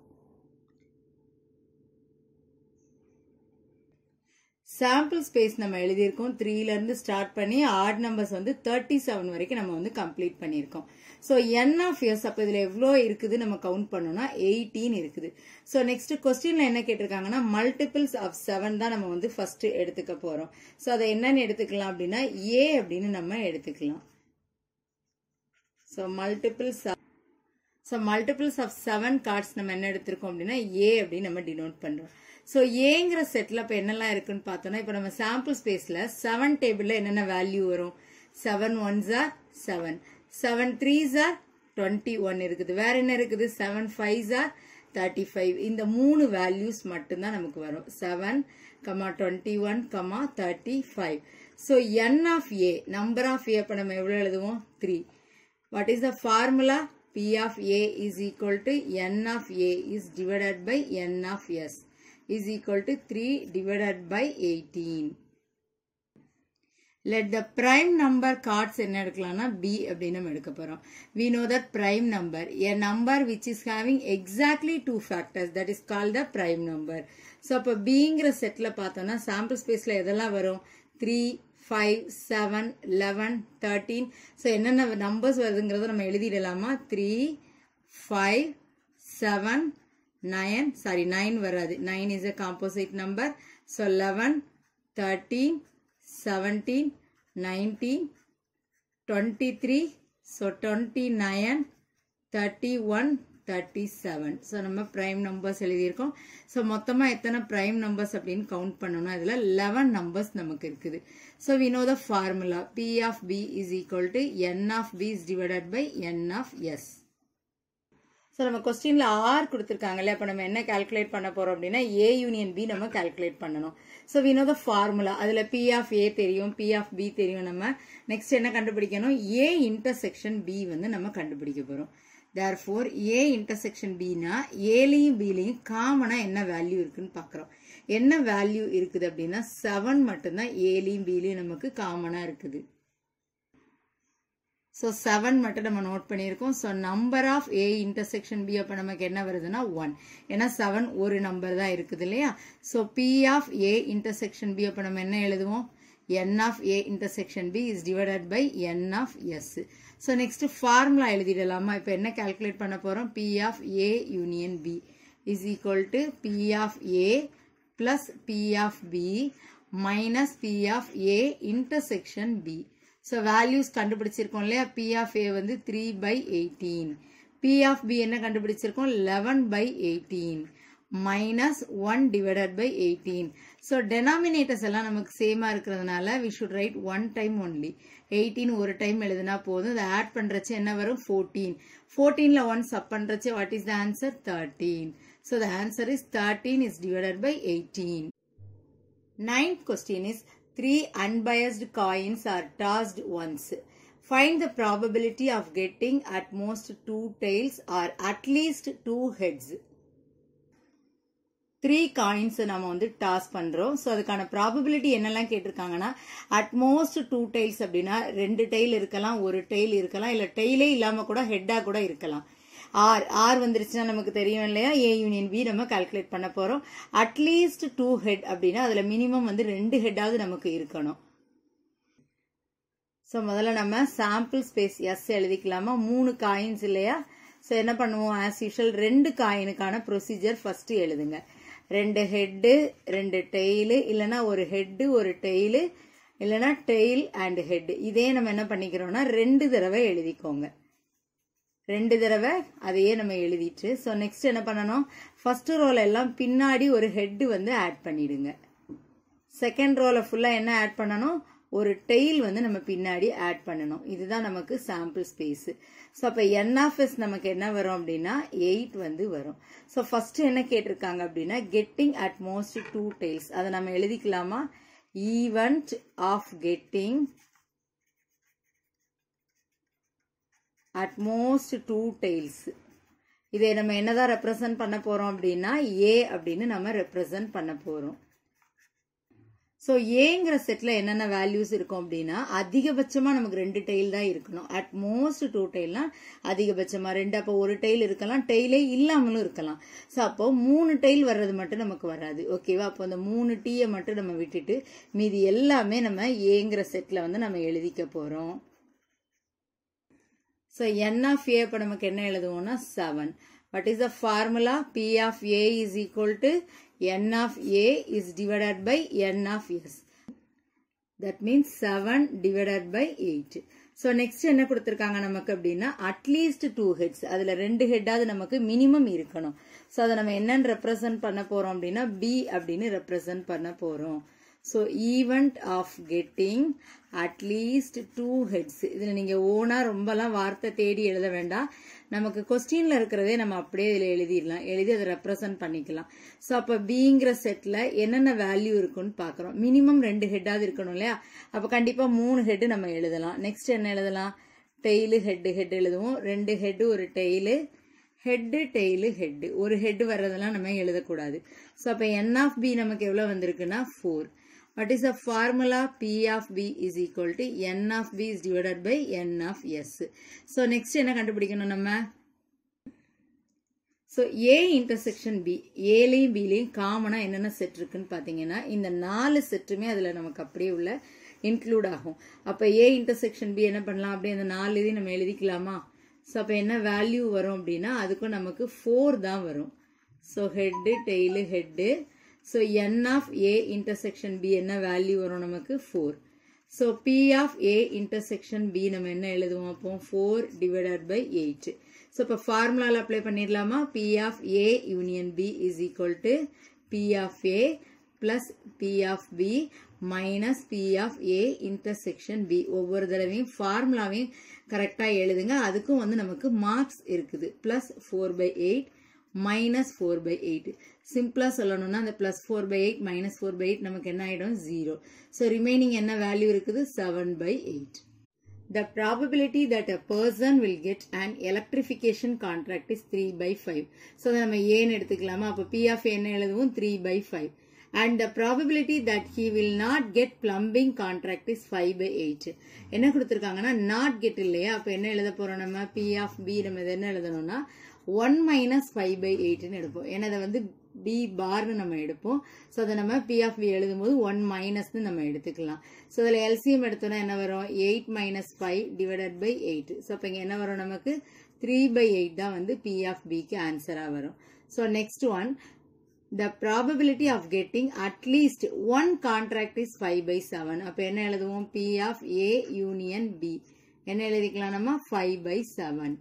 சாம்பிள் ஸ்பேஸ் நம்ம எழுதியிருக்கோம். 3 ல இருந்து ஸ்டார்ட் பண்ணி ஆட் நம்பர்ஸ் வந்து 37 வரைக்கும் நம்ம வந்து கம்ப்ளீட் பண்ணியிருக்கோம். ஸோ n of s அப்போ இதுல எவ்வளோ இருக்குது நம்ம கவுண்ட் பண்ணோம்னா 18 இருக்குது. ஸோ நெக்ஸ்ட் கொஸ்டின்ல என்ன கேட்டிருக்காங்கன்னா மல்டிபிள்ஸ் ஆஃப் 7 தான் நம்ம வந்து ஃபர்ஸ்ட் எடுத்துக்க போறோம். ஸோ அதை என்னன்னு எடுத்துக்கலாம் அப்படின்னா a அப்படின்னு நம்ம எடுத்துக்கலாம். ஸோ மல்டிபிள்ஸ் ஆஃப் 7 கார்ட்ஸ் நம்ம என்ன எடுத்திருக்கோம் அப்படின்னா a அப்படின்னு நம்ம டினோட் பண்றோம். ஸோ ஏங்கிற செட்ல இப்போ என்னெல்லாம் இருக்குன்னு பார்த்தோம்னா இப்போ நம்ம சாம்பிள் ஸ்பேஸ்ல 7 டேபிள்ல என்னென்ன வேல்யூ வரும்? 7 1s are 7, 7 3s are 21 இருக்குது. வேற என்ன இருக்குது? 7 5s are 35. இந்த 3 வேல்யூஸ் மட்டும்தான் நமக்கு வரும். 7, 21, 35. So n of a, number of a இப்போ நம்ம எவ்வளவு எழுதுவோம்? 3. What is the formula? p of a is equal to n of a is divided by n of s is equal to 3 divided by 18. Let the prime number cards என்ன எடுக்கலாம்னா b அப்படின்னு நம்ம எடுக்க போறோம். We know that prime number, a number which is having exactly 2 factors, that is called the prime number. So அப்ப bங்கிற செட்ல பார்த்தோம்னா sample ஸ்பேஸ்ல எதெல்லாம் வரும்? 3 5 7 11 13. ஸோ என்னென்ன நம்பர்ஸ் வருதுங்கிறத நம்ம எழுதிடலாமா? 3 5 7 9 வராது. 9 is a composite number. So 11 13 17 19 23. So 29 31 37. So நம்ம prime numbers எழுதியிருக்கோம். So மொத்தமா எத்தனை prime numbers அப்படின்னு கவுண்ட் பண்ணோம்னா இதுல 11 numbers நமக்கு இருக்குது. So we know the formula p of b is equal to n of b is divided by n of s. So நம்ம கொஸ்டின்ல ஆர் கொடுத்துருக்காங்கல்ல, அப்போ நம்ம என்ன கால்குலேட் பண்ண போறோம் அப்படின்னா ஏ யூனியன் பி நம்ம கால்குலேட் பண்ணணும். So we know the formula. அதில் பி ஆஃப் ஏ தெரியும், பி ஆஃப் பி தெரியும். நம்ம நெக்ஸ்ட் என்ன கண்டுபிடிக்கணும்? ஏ இன்டர்செக்ஷன் பி வந்து நம்ம கண்டுபிடிக்க போறோம். தேர்ஃபோர் ஏ இன்டர்செக்ஷன் பினா ஏலையும் பிலையும் காமனா என்ன வேல்யூ இருக்குன்னு பாக்குறோம். என்ன வேல்யூ இருக்குது அப்படின்னா 7 மட்டும்தான் ஏலையும் பிலையும் நமக்கு காமனா இருக்குது. ஸோ 7 மட்டும் நம்ம நோட் பண்ணியிருக்கோம். So number of A intersection B அப்போ நமக்கு என்ன வருதுன்னா 1. ஏன்னா 7 ஒரு நம்பர் தான் இருக்குது இல்லையா. So P of A intersection B அப்போ நம்ம என்ன எழுதுவோம்? n of A intersection B is divided by n of S. So next formula எழுதிடலாமா? இப்போ என்ன கால்குலேட் பண்ண போறோம்? P of A union B is equal to P of A plus P of B minus P of A intersection B. So values கண்டுபிடிச்சிருக்கோம் இல்லையா. B of ஏ வந்து 3/18, B of B என்ன கண்டுபிடிச்சிருக்கோம்? 11/18 minus 1 divided by 18. So denominators எல்லாம் நமக்கு சேமா இருக்கிறதுனால we should write one time only. 18 ஒரு டைம் எழுதுனா போதும். அதை ஆட் பண்றச்சு என்ன வரும் 14. 14ல 1 sub பண்றச்சு what is the answer 13. So the answer is 13 is divided by 18. Ninth question is 3 unbiased coins are tossed once. Find the probability of getting at most 2 tails or at least 2 heads. 3 coins நாம வந்து toss பண்றோம். So அதுக்கான probability என்னெல்லாம் கேட்டிருக்காங்கன்னா at most 2 tails அப்படின்னா 2 tail இருக்கலாம், ஒரு tail இருக்கலாம், இல்ல tailே இல்லாம கூட ஹெட்டா கூட இருக்கலாம். ஆர் வந்துருச்சுன்னா நமக்கு தெரியும் இல்லையா, A union B நம்ம கால்குலேட் பண்ண போறோம். அட்லீஸ்ட் 2 head அப்படின்னா அதுல மினிமம் வந்து 2 ஹெட்டாவது நமக்கு இருக்கணும். சோ முதல்ல நம்ம சாம்பிள் ஸ்பேஸ் எஸ் எழுதிக்கலாமா, 3 காயின்ஸ் இல்லையா. சோ என்ன பண்ணுவோம், ஆஸ் யூஷுவல் 2 காயினுக்கான ப்ரொசீஜர் ஃபர்ஸ்ட் எழுதுங்க. 2 ஹெட் 2 டெய்லு, இல்லனா ஒரு ஹெட் ஒரு டெய்லு, இல்லனா டெய்ல் அண்ட் ஹெட். இதே நம்ம என்ன பண்ணிக்கிறோம்னா 2 தடவை எழுதிக்கோங்க. 2 தடவை அதையே நம்ம எழுதிட்டு சோ நெக்ஸ்ட் என்ன பண்ணணும், ஃபர்ஸ்ட் ரோல எல்லாம் பின்னாடி ஒரு ஹெட் வந்து ஆட் பண்ணிடுங்க. செகண்ட் ரோல ஃபுல்லா என்ன ஆட் பண்ணணும், ஒரு டெய்ல் வந்து நம்ம பின்னாடி ஆட் பண்ணணும். இதுதான் நமக்கு சாம்பிள் ஸ்பேஸ். சோ அப்ப n of s நமக்கு என்ன வரும் அப்படின்னா 8 வந்து வரும். சோ ஃபர்ஸ்ட் என்ன கேட்டிருக்காங்க அப்படின்னா கெட்டிங் அட் மோஸ்ட் 2 tails. அதை நம்ம எழுதிக்கலாமா, event of getting at most 2 tails. இதை நம்ம என்னதான் ரெப்ரசன்ட் பண்ண போறோம் அப்படின்னா A அப்படின்னு நம்ம ரெப்ரசன்ட் பண்ண போறோம். சோ ஏங்கிற செட்ல என்னென்ன வேல்யூஸ் இருக்கும் அப்படின்னா அதிகபட்சமா நமக்கு 2 டெய்ல் தான் இருக்கணும். அட் மோஸ்ட் 2 டெய்ல்னா அதிகபட்சமா 2. அப்போ ஒரு டெய்ல் இருக்கலாம், டெய்லே இல்லாமலும் இருக்கலாம். சோ அப்போ 3 டெய்ல் வர்றது மட்டும் நமக்கு வராது. ஓகேவா, அப்போ அந்த 3 டீயை மட்டும் நம்ம விட்டுட்டு மீதி எல்லாமே நம்ம ஏங்கிற செட்ல வந்து நம்ம எழுதிக்க போறோம். So n of a அப்ப நமக்கு என்ன எழுதுவோம்னா 7. What is the formula? P of a is equal to n of a is divided by n of s. That means 7 divided by 8. So next என்ன கொடுத்திருக்காங்க நமக்கு அப்படின்னா at least 2 heads. அதுல 2 ஹெட்டாவது நமக்கு minimum இருக்கணும். So அதை நம்ம என்னன்னு ரெப்ரசன்ட் பண்ண போறோம் அப்படின்னா b அப்படின்னு ரெப்ரசன்ட் பண்ண போறோம். So event of getting at least 2 heads. இதுல நீங்க ஓனா ரொம்பலாம் வார்த்தை தேடி எழுத வேண்டாம். நமக்கு கொஸ்டின்ல இருக்கிறதே நம்ம அப்படியே இதுல எழுதிடலாம், எழுதி அதை ரெப்ரசன்ட் பண்ணிக்கலாம். சோ அப்ப பிங்கிற செட்ல என்னென்ன வேல்யூ இருக்குன்னு பாக்குறோம். மினிமம் 2 ஹெட்டாவது இருக்கணும் இல்லையா, அப்ப கண்டிப்பா 3 ஹெட் நம்ம எழுதலாம். நெக்ஸ்ட் என்ன எழுதலாம், டெய்லு ஹெட் எழுதுவோம். 2 ஹெட் ஒரு டெய்லு, ஹெட் டெய்லு ஹெட், ஒரு ஹெட் வர்றதெல்லாம் நம்ம எழுதக்கூடாது. சோ அப்ப n of b நமக்கு எவ்வளவு வந்திருக்குன்னா 4. What is the formula? P of b is equal to n of b is divided by n of s. So next என்ன கண்டுபிடிக்கணும் நம்ம, so a intersection b, aலையும் bலையும் காமனா என்னென்ன செட் இருக்குன்னு பாத்தீங்கன்னா இந்த 4 செட்டுமே அதுல நமக்கு அப்படியே உள்ள இன்க்ளூட் ஆகும். அப்ப a intersection b என்ன பண்ணலாம், அப்படியே அந்த 4 இதையும் நம்ம எழுதிக்கலாமா. சோ அப்ப என்ன வேல்யூ வரும் அப்படின்னா அதுக்கும் நமக்கு 4 தான் வரும். So head tail head. So n of a intersection b என்ன வேல்யூ வரும் நமக்கு 4. So p of a intersection b நம்ம என்ன எழுதுவோம் அப்போ 4 divided by 8. So இப்ப ஃபார்முலால அப்ளை பண்ணிடலாமா, p of a union b is equal to p of a plus p of b minus p of a intersection b. ஒவ்வொரு தடவையும் ஃபார்முலாவையும் கரெக்டா எழுதுங்க. அதுக்கும் வந்து நமக்கு மார்க்ஸ் இருக்குது. plus 4 by 8 minus 4 by 8. சிம்பிளா சொல்லணும்னா அந்த plus 4 by 8 minus 4 by 8 நமக்கு என்ன ஆயிடும் 0. So remaining என்ன வேல்யூ இருக்குது 7 by 8. The probability that a person will get an electrification contract is 3 by 5. So நம்ம ஏன்னு எடுத்துக்கலாமா, அப்ப P of A என்ன எழுதுவோம் 3 by 5. And the probability that he will not get plumbing contract is 5 by 8. என்ன கொடுத்திருக்காங்கன்னா not get இல்லையா, அப்ப என்ன எழுத போறோம் நம்ம P of B நம்ம என்ன எழுதணும்னா 1 minus 5 by 8 ன்னு எடுப்போம். ஏன்னா அதை வந்து B பார்னு நம்ம எடுப்போம். சோ அதை நம்ம P of B எழுதும்போது 1 மைனஸ்னு நம்ம எடுத்துக்கலாம். சோ அதுல LCM எடுத்தோம்னா என்ன வரும் 8 minus 5 divided by 8. சோ அப்ப இங்க என்ன வரும் நமக்கு 3 by 8 தான் வந்து P of B க்கு ஆன்சரா வரும். So next one, the probability of getting at least one contract is 5 by 7. அப்ப என்ன எழுதுவோம் P of A union B என்ன எழுதிக்கலாம் நம்ம 5 by 7.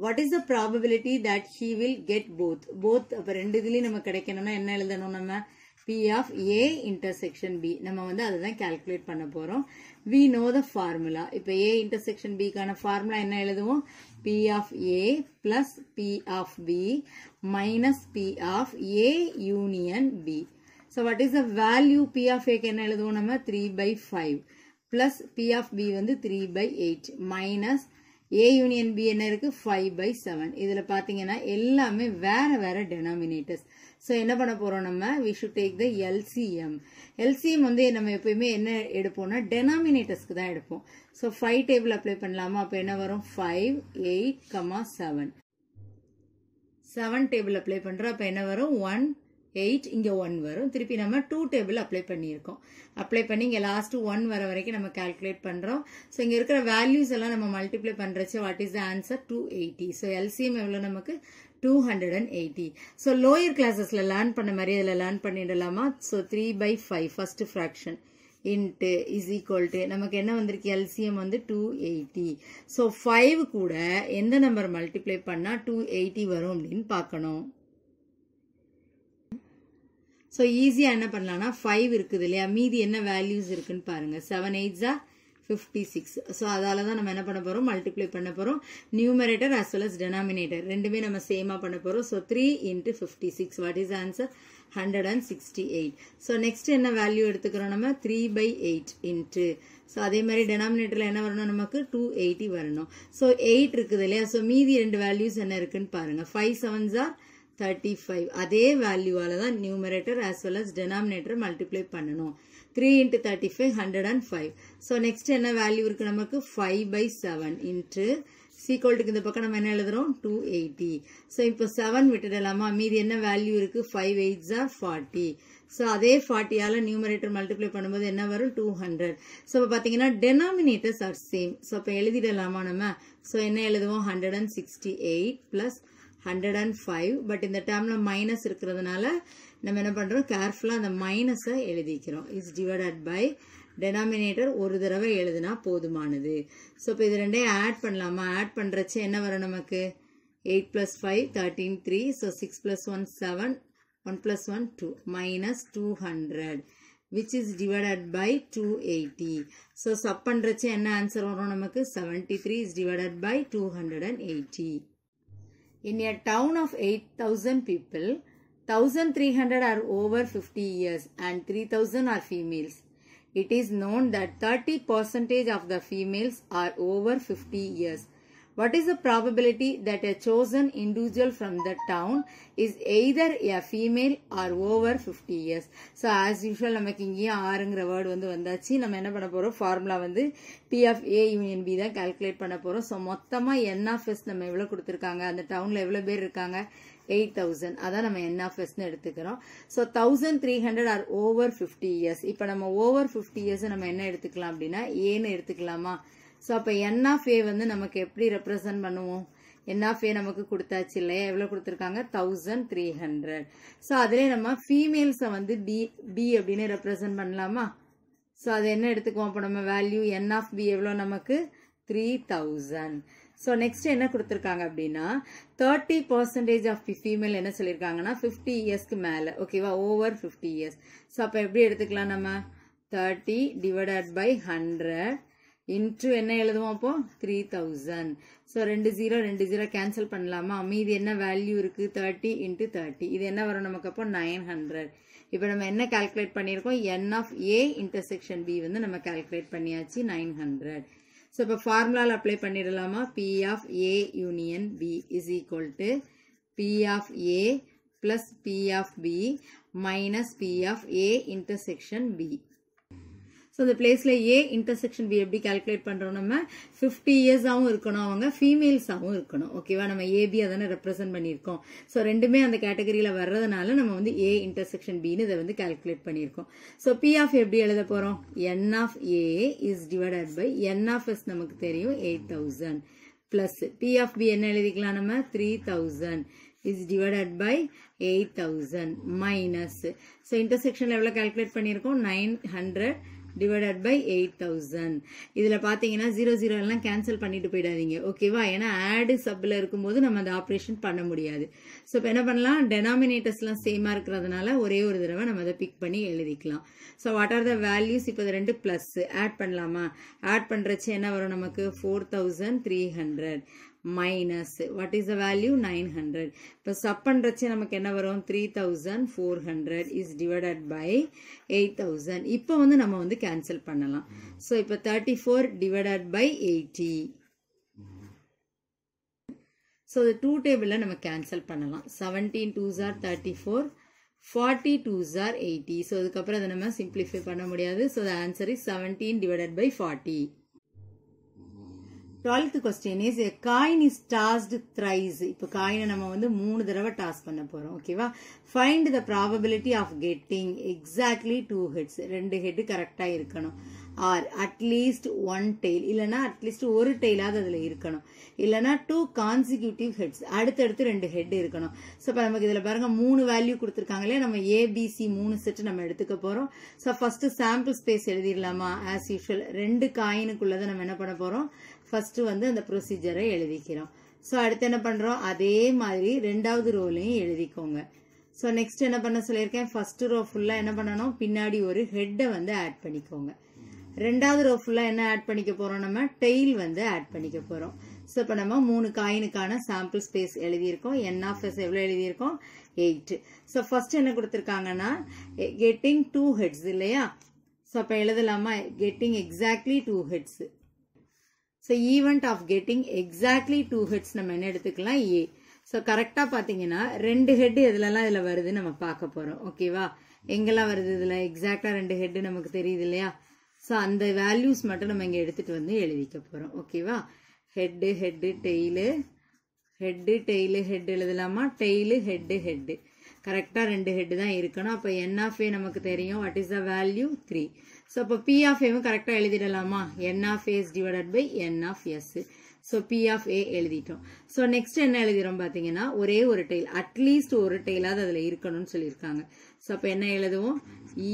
what is the probability that he will get both? அப்ப ரெண்டு இதுலயும் நம்ம கிடைக்கணும்னா என்ன எழுதணும் நம்ம? P of A intersection B. நம்ம வந்து அதுதான் calculate பண்ண போறோம். We know the formula. இப்ப A intersection B கான formula என்ன எழுதுவோம்? P of A plus P of B minus P of A union B. So what is the value? P of A என்ன எழுதுவோம் நம்ம? 3 by 5 plus P of B வந்து 3 by 8 minus A union B என்ன இருக்கு? 5 by 7. இதுல பாத்தீங்கன்னா எல்லாமே வேற denominators. So என்ன பண்ண போறோம் நம்ம? We should take the LCM. LCM வந்து நம்ம எப்பயுமே என்ன எடுப்போம்னா denominatorsக்கு தான் எடுப்போம். So 5 table apply பண்ணலாமா? அப்ப என்ன வரும்? 5, 8, 7. 7 table apply பண்றோம். அப்ப என்ன வரும்? 1, 8 இங்க 1 வரும். திருப்பி நம்ம 2 டேபிள் அப்ளை பண்ணியிருக்கோம். அப்ளை பண்ணி இங்க லாஸ்ட் 1 வர வரைக்கும் நம்ம கால்குலேட் பண்றோம். சோ இங்க இருக்கிற வேல்யூஸ் எல்லாம் நம்ம மல்டிப்ளை பண்றச்சு what is the answer? 280. So LCM எவ்வளவு நமக்கு? 280. சோ லோயர் கிளாसेसல லேர்ன் பண்ண மாதிரி இதல லேர்ன் பண்ணிடலாமா? So 3 by 5 first fraction into is equal to நமக்கு என்ன வந்திருக்கு? LCM வந்து 280. சோ 5 கூட எந்த நம்பர் மல்டிப்ளை பண்ணா 280 வரும் அப்படினு பார்க்கணும். So easy என்ன பண்ணலாம்னா 5 இருக்குது இல்லையா? மீதி என்ன வேல்யூஸ் இருக்குன்னு பாருங்க. 7 8s are 56. So அதால தான் நம்ம என்ன பண்ண போறோம்? மல்டிப்ளை பண்ண போறோம். Numerator as well as denominator ரெண்டுமே நம்ம சேமா பண்ண போறோம். So 3 into 56. What is the answer? 168. So next என்ன வேல்யூ எடுத்துக்கிறோம் நம்ம? 3 by 8 into. So அதே மாதிரி denominatorல என்ன வரணும் நமக்கு? 280 வரணும். So 8 இருக்குது இல்லையா? So மீதி ரெண்டு வேல்யூஸ் என்ன இருக்குன்னு பாருங்க. 5 7s are 35. அதே வேல்யூவால தான் numerator as well as denominator multiply பண்ணணும். 3 into 35 105. So next என்ன வேல்யூ இருக்கு நமக்கு? 5 by 7 into equal to இந்த பக்கம் நம்ம என்ன எழுதுறோம்? 280. So இப்போ 7 விட்டுடலாமா? மீதி என்ன வேல்யூ இருக்கு? 5 8s are 40. So அதே 40 ஆல நியூமரேட்டர் மல்டிப்ளை பண்ணும்போது என்ன வரும்? 200. So இப்ப பாத்தீங்கன்னா denominators are same. So இப்ப எழுதிடலாமா நம்ம? So என்ன எழுதுவோம்? 168 plus 105. பட் இந்த டேர்ம்ல மைனஸ் இருக்கிறதுனால நம்ம என்ன பண்றோம்? கேர்ஃபுல்லா அந்த மைனஸை எழுதிக்கிறோம். இஸ் டிவைடட் பை denominator ஒரு தடவை எழுதுனா போதுமானது. சோ இப்போ இது ரெண்டையும் ஆட் பண்ணலாமா? ஆட் பண்றச்சு என்ன வரும் நமக்கு? 8 plus 5 13 3. So 6 plus 1 7 1 plus 1 2 minus 200 which is divided by 280. So sub பண்றச்சு என்ன ஆன்சர் வரும் நமக்கு? 73 is divided by 280. In a town of 8,000 people, 1,300 are over 50 years and 3,000 are females. It is known that 30% of the females are over 50 years. What is the probability that a chosen individual from the town is either a female or over 50 years? So as usual நமக்கு இங்கே ஆறுங்கிற word வந்து வந்தாச்சு. நம்ம என்ன பண்ண போறோம்? Formula வந்து P of A union B தான் கால்குலேட் பண்ண போறோம். ஸோ மொத்தமா N of S நம்ம எவ்வளவு கொடுத்துருக்காங்க? அந்த டவுன்ல எவ்வளவு பேர் இருக்காங்க? 8,000. அதான் நம்ம N of S எடுத்துக்கிறோம். So 1,300 are over 50 years. இப்போ நம்ம over 50 years நம்ம என்ன எடுத்துக்கலாம் அப்படின்னா ஏன்னு எடுத்துக்கலாமா? சோ அப்ப N of A வந்து நமக்கு எப்படி ரெப்ரசன்ட் பண்ணுவோம்? N of A நமக்கு கொடுத்தாச்சு இல்லையா? எவ்வளவு கொடுத்திருக்காங்க? 1,300. சோ அதிலே நம்ம ஃபீமேல்ஸை வந்து B அப்படின்னு ரெப்ரசன்ட் பண்ணலாமா? சோ அது என்ன எடுத்துக்குவோம்? அப்ப நம்ம வேல்யூ N of B எவ்வளவு நமக்கு? 3,000. சோ நெக்ஸ்ட் என்ன கொடுத்திருக்காங்க அப்படின்னா 30% ஆஃப் ஃபீமேல் என்ன சொல்லிருக்காங்கன்னா 50 இயர்ஸ்க்கு மேல. ஓகேவா? Over 50 years. சோ அப்ப எப்படி எடுத்துக்கலாம் நம்ம? 30 divided by 100 into என்ன எழுதுவோம் அப்போ? 3,000. So 2 0 cancel பண்ணலாமா? மீதி என்ன வேல்யூ இருக்கு? 30 into 30. இது என்ன வரும் நமக்கு அப்போ? 900. இப்போ நம்ம என்ன கால்குலேட் பண்ணியிருக்கோம்? N of A intersection B வந்து நம்ம கால்குலேட் பண்ணியாச்சு 900. So இப்போ ஃபார்முலால அப்ளை பண்ணிடலாமா? P of A union B is equal to P of A plus P of B minus P of A intersection B. So the placeல A intersection B எப்படி calculate பண்றோம்? நம்ம 50 years ஆவும் இருக்கணும், அவங்க females ஆவும் இருக்கணும். ஓகேவா? நம்ம AB அதனை represent பண்ணியிருக்கோம். So ரெண்டுமே அந்த கேட்டகரியில வர்றதுனால நம்ம வந்து A intersection B ன்னு இதை வந்து calculate பண்ணியிருக்கோம். So P of எப்படி எழுத போறோம்? N of A is divided by N of S நமக்கு தெரியும் 8,000 plus P of B என்ன எழுதிக்கலாம் நம்ம? 3,000 is divided by 8,000 minus. So intersection level calculate பண்ணியிருக்கோம் 900 divided by 8000. இதுல பாத்தீங்கன்னா 00 எல்லாம் கேன்சல் பண்ணிட்டு போயிடாதீங்க ஓகேவா ஏன்னா ஆட் சப்ல இருக்கும்போது நம்ம அந்த ஆபரேஷன் பண்ண முடியாது சோ இப்போ என்ன பண்ணலாம் டெனாமினேட்டர்ஸ்லாம் சேமா இருக்கிறதுனால ஒரே ஒரு தடவை நம்ம அதை பிக் பண்ணி எழுதிக்கலாம் so what are the values இப்போ இது ரெண்டு பிளஸ் ஆட் பண்ணலாமா ஆட் பண்றச்சு என்ன வரும் நமக்கு 4300 minus what is the value 900 இப்போ sub பண்றச்சே நமக்கு என்ன வரும் 3400 is divided by 8000 இப்போ வந்து நம்ம வந்து கேன்சல் பண்ணலாம் so இப்போ 34 divided by 80 so the two table நம்ம கேன்சல் பண்ணலாம் 17 2s are 34 40 2s are 80 so அதுக்கு அப்புறம் அதை நம்ம simplify பண்ண முடியாது so the answer is 17 divided by 40 12th question is a coin is tossed thrice இப்போ காயினை நம்ம வந்து 3 தடவை டாஸ் பண்ண போறோம் ஓகேவா find the probability of getting exactly 2 heads ரெண்டு ஹெட் கரெக்ட்டா இருக்கணும் or at least one tail இல்லனா at least ஒரு டெயிலாவது அதுல இருக்கணும் இல்லனா 2 consecutive heads அடுத்து ரெண்டு ஹெட் இருக்கணும் சோ இப்போ நமக்கு இதுல பாருங்க மூணு வேல்யூ கொடுத்திருக்காங்களே நம்ம ABC மூணு செட் நம்ம எடுத்துக்க போறோம் சோ ஃபர்ஸ்ட் சாம்பிள் ஸ்பேஸ் எழுதிரலாமா as usual ரெண்டு காயினுக்குள்ள நம்ம என்ன பண்ண போறோம் ஃபர்ஸ்ட் வந்து அந்த ப்ரொசீஜரை எழுதிக்கிறோம் சோ அடுத்து என்ன பண்றோம் அதே மாதிரி ரெண்டாவது ரோலையும் எழுதிக்கோங்க சோ நெக்ஸ்ட் என்ன பண்ண சொல்லிருக்கேன் ஃபர்ஸ்ட் ரோ ஃபுல்லா என்ன பண்ணனும் பின்னாடி ஒரு ஹெட் வந்து ஆட் பண்ணிக்கோங்க ரெண்டாவது ரோ ஃபுல்லா என்ன ஆட் பண்ணிக்க போறோம் நம்ம டெயில் வந்து ஆட் பண்ணிக்க போறோம் சோ இப்போ நம்ம மூணு காயினுக்கான சாம்பிள் ஸ்பேஸ் எழுதி இருக்கோம் n of s எவ்வளவு எழுதி இருக்கோம் 8 சோ ஃபர்ஸ்ட் என்ன கொடுத்திருக்காங்கன்னா getting 2 heads இல்லையா சோ அப்ப எழுதலாமா getting exactly 2 heads so event of getting exactly 2 heads நம்ம என்ன எடுத்துக்கலாம் A so கரெக்ட்டா பாத்தீங்கன்னா ரெண்டு ஹெட் எதுலலாம் இதுல வருது நம்ம பார்க்க போறோம் ஓகேவா எங்கெல்லாம் வருது இதுல எக்ஸாக்ட்டா ரெண்டு ஹெட் நமக்கு தெரியுது இல்லையா சோ அந்த வேல்யூஸ் மட்டும் நம்ம இங்க எடுத்துட்டு வந்து எழுதிக்க போறோம் ஓகேவா ஹெட் ஹெட் டெயில் ஹெட் எழுதலாமா டெயில் ஹெட் கரெக்ட்டா ரெண்டு ஹெட் தான் இருக்கணும் அப்ப n of a நமக்கு தெரியும் what is the value 3 so அப்ப p of a வும் கரெக்ட்டா எழுதிடலாமா n of a is divided by n of s so p of a எழுதிட்டோம் so next என்ன எழுதிரோம் பாத்தீங்கன்னா ஒரே ஒரு டெயில் அட்லீஸ்ட் ஒரு டெயிலாவது அதுல இருக்கணும்னு சொல்லிருக்காங்க so அப்ப என்ன எழுதுவோம்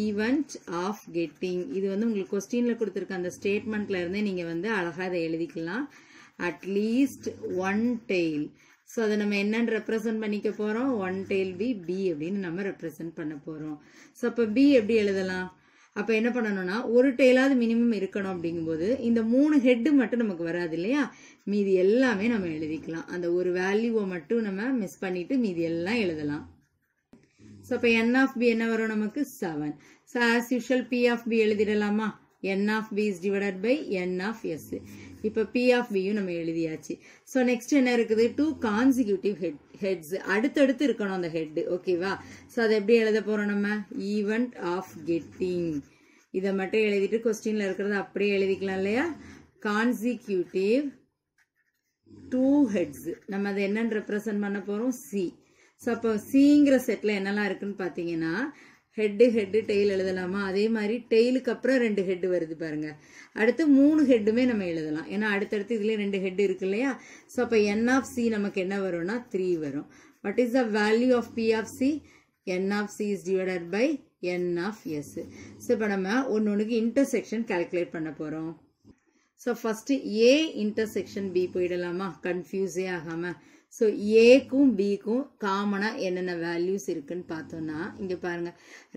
event of getting இது வந்து உங்களுக்கு क्वेश्चनல கொடுத்திருக்க அந்த ஸ்டேட்மென்ட்ல இருந்தே நீங்க வந்து அழகா இத எழுதிக்கலாம் at least one tail so அதை நம்ம என்னன்னு ரெப்ரசன்ட் பண்ணிக்க போறோம் one tail b அப்படினு நம்ம ரெப்ரசன்ட் பண்ண போறோம் so அப்ப b எப்படி எழுதலாம் அப்ப என்ன பண்ணனும்னா ஒரு டெயிலாவது மினிமம் இருக்கணும் அப்படிங்கும்போது இந்த மூணு ஹெட் மட்டும் நமக்கு வராது இல்லையா மீதி எல்லாமே நம்ம எழுதிக்கலாம் அந்த ஒரு வேல்யூவை மட்டும் நம்ம மிஸ் பண்ணிட்டு மீதி எல்லாம் எழுதலாம் so அப்ப n of b என்ன வரும் நமக்கு 7 so as usual p of b எழுதிடலாமா n of b is divided by n of s இப்ப p of b யும் நம்ம எழுதியாச்சு so next என்ன இருக்குது 2 consecutive heads அடுத்து இருக்கணும் அந்த ஹெட் ஓகேவா சோ அதை எப்படி எழுத போறோம் நம்ம event of getting இத மட்டும் எழுதிட்டு क्वेश्चनல இருக்குறத அப்படியே எழுதிக்கலாம் இல்லையா consecutive 2 heads நம்ம அதை என்னன்னு ரெப்ரசன்ட் பண்ண போறோம் c சோ அப்ப cங்கற செட்ல என்னலாம் இருக்குன்னு பாத்தீங்கன்னா ஹெட் டெயில் எழுதலாமா அதே மாதிரி டெயிலுக்கு அப்புறம் ரெண்டு ஹெட் வருது பாருங்க அடுத்து மூணு ஹெட்டுமே நம்ம எழுதலாம் ஏன்னா அடுத்தடுத்து இதுல ரெண்டு ஹெட் இருக்கு இல்லையா சோ அப்ப n of c நமக்கு என்ன வரும்னா 3 வரும் what is the value of p of c n of c is divided by n of s so இப்ப நம்ம ஒண்ணுக்கு இன்டர்செக்ஷன் கால்குலேட் பண்ண போறோம் so first a intersection b போய்டலாமா கன்ஃபியூஸே ஆகாம சோ a க்கும் b க்கும் காமனா என்னென்ன வேல்யூஸ் இருக்குன்னு பார்த்தோம்னா இங்க பாருங்க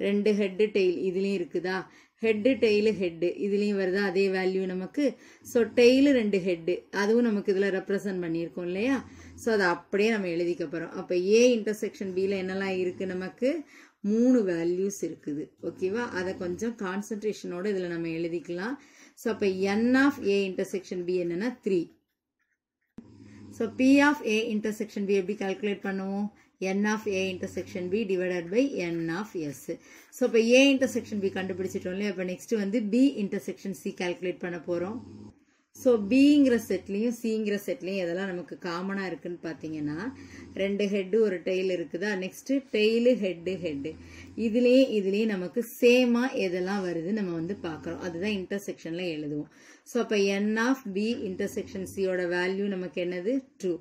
ரெண்டு ஹெட் டெயில் இதுலயும் இருக்குதா ஹெட் டெயில் ஹெட் இதுலயும் வருதா அதே வேல்யூ நமக்கு சோ டெயில் ரெண்டு ஹெட் அதுவும் நமக்கு இதுல ரெப்ரசன்ட் பண்ணியிருக்கோம் இல்லையா சோ அதை அப்படியே நம்ம எழுதிக்க போறோம் அப்ப a இன்டர்செக்ஷன் b ல என்னெல்லாம் இருக்கு நமக்கு மூணு வேல்யூஸ் இருக்குது ஓகேவா அதை கொஞ்சம் கான்சென்ட்ரேஷனோட இதுல நம்ம எழுதிக்கலாம் சோ அப்ப n of a intersection b என்னன்னா 3 so p of a intersection b எப்படி கால்குலேட் பண்ணுவோம் n of a intersection b divided by n of s so இப்ப a intersection b கண்டுபிடிச்சிட்டோம் இல்லையா அப்ப நெக்ஸ்ட் வந்து b intersection c கால்குலேட் பண்ண போறோம் so bங்கற செட்லயும் cங்கற செட்லயும் எதெல்லாம் நமக்கு காமனா இருக்குன்னு பாத்தீங்கன்னா ரெண்டு ஹெட் ஒரு டெயில் இருக்குதா நெக்ஸ்ட் டெயில் ஹெட் இதுலயே நமக்கு சேமா எதெல்லாம் வருது நம்ம வந்து பார்க்கறோம் அதுதான் இன்டர்செக்ஷன்ல எழுதுவோம் சோ அப்ப n of b intersection c ஓட வேல்யூ நமக்கு என்னது 2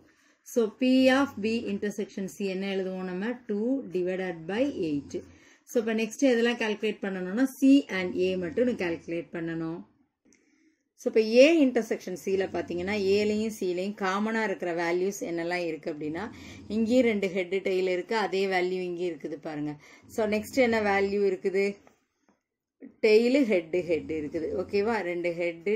so p of b intersection c என்ன எழுதுவோம் நம்ம 2 divided by 8 ஸோ இப்போ நெக்ஸ்ட் எதெல்லாம் கால்குலேட் பண்ணணும்னா சி அண்ட் ஏ மட்டும் கால்குலேட் பண்ணணும். ஸோ இப்போ ஏ இன்டர்செக்ஷன் சியில் பார்த்தீங்கன்னா ஏலையும் சிலையும் காமனாக இருக்கிற வேல்யூஸ் என்னெல்லாம் இருக்குது அப்படின்னா இங்கேயும் 2 ஹெட்டு டெய்ல் இருக்குது, அதே வேல்யூ இங்கேயும் இருக்குது பாருங்கள். ஸோ நெக்ஸ்ட் என்ன வேல்யூ இருக்குது, டெய்லு ஹெட்டு இருக்குது. ஓகேவா, 2 ஹெட்டு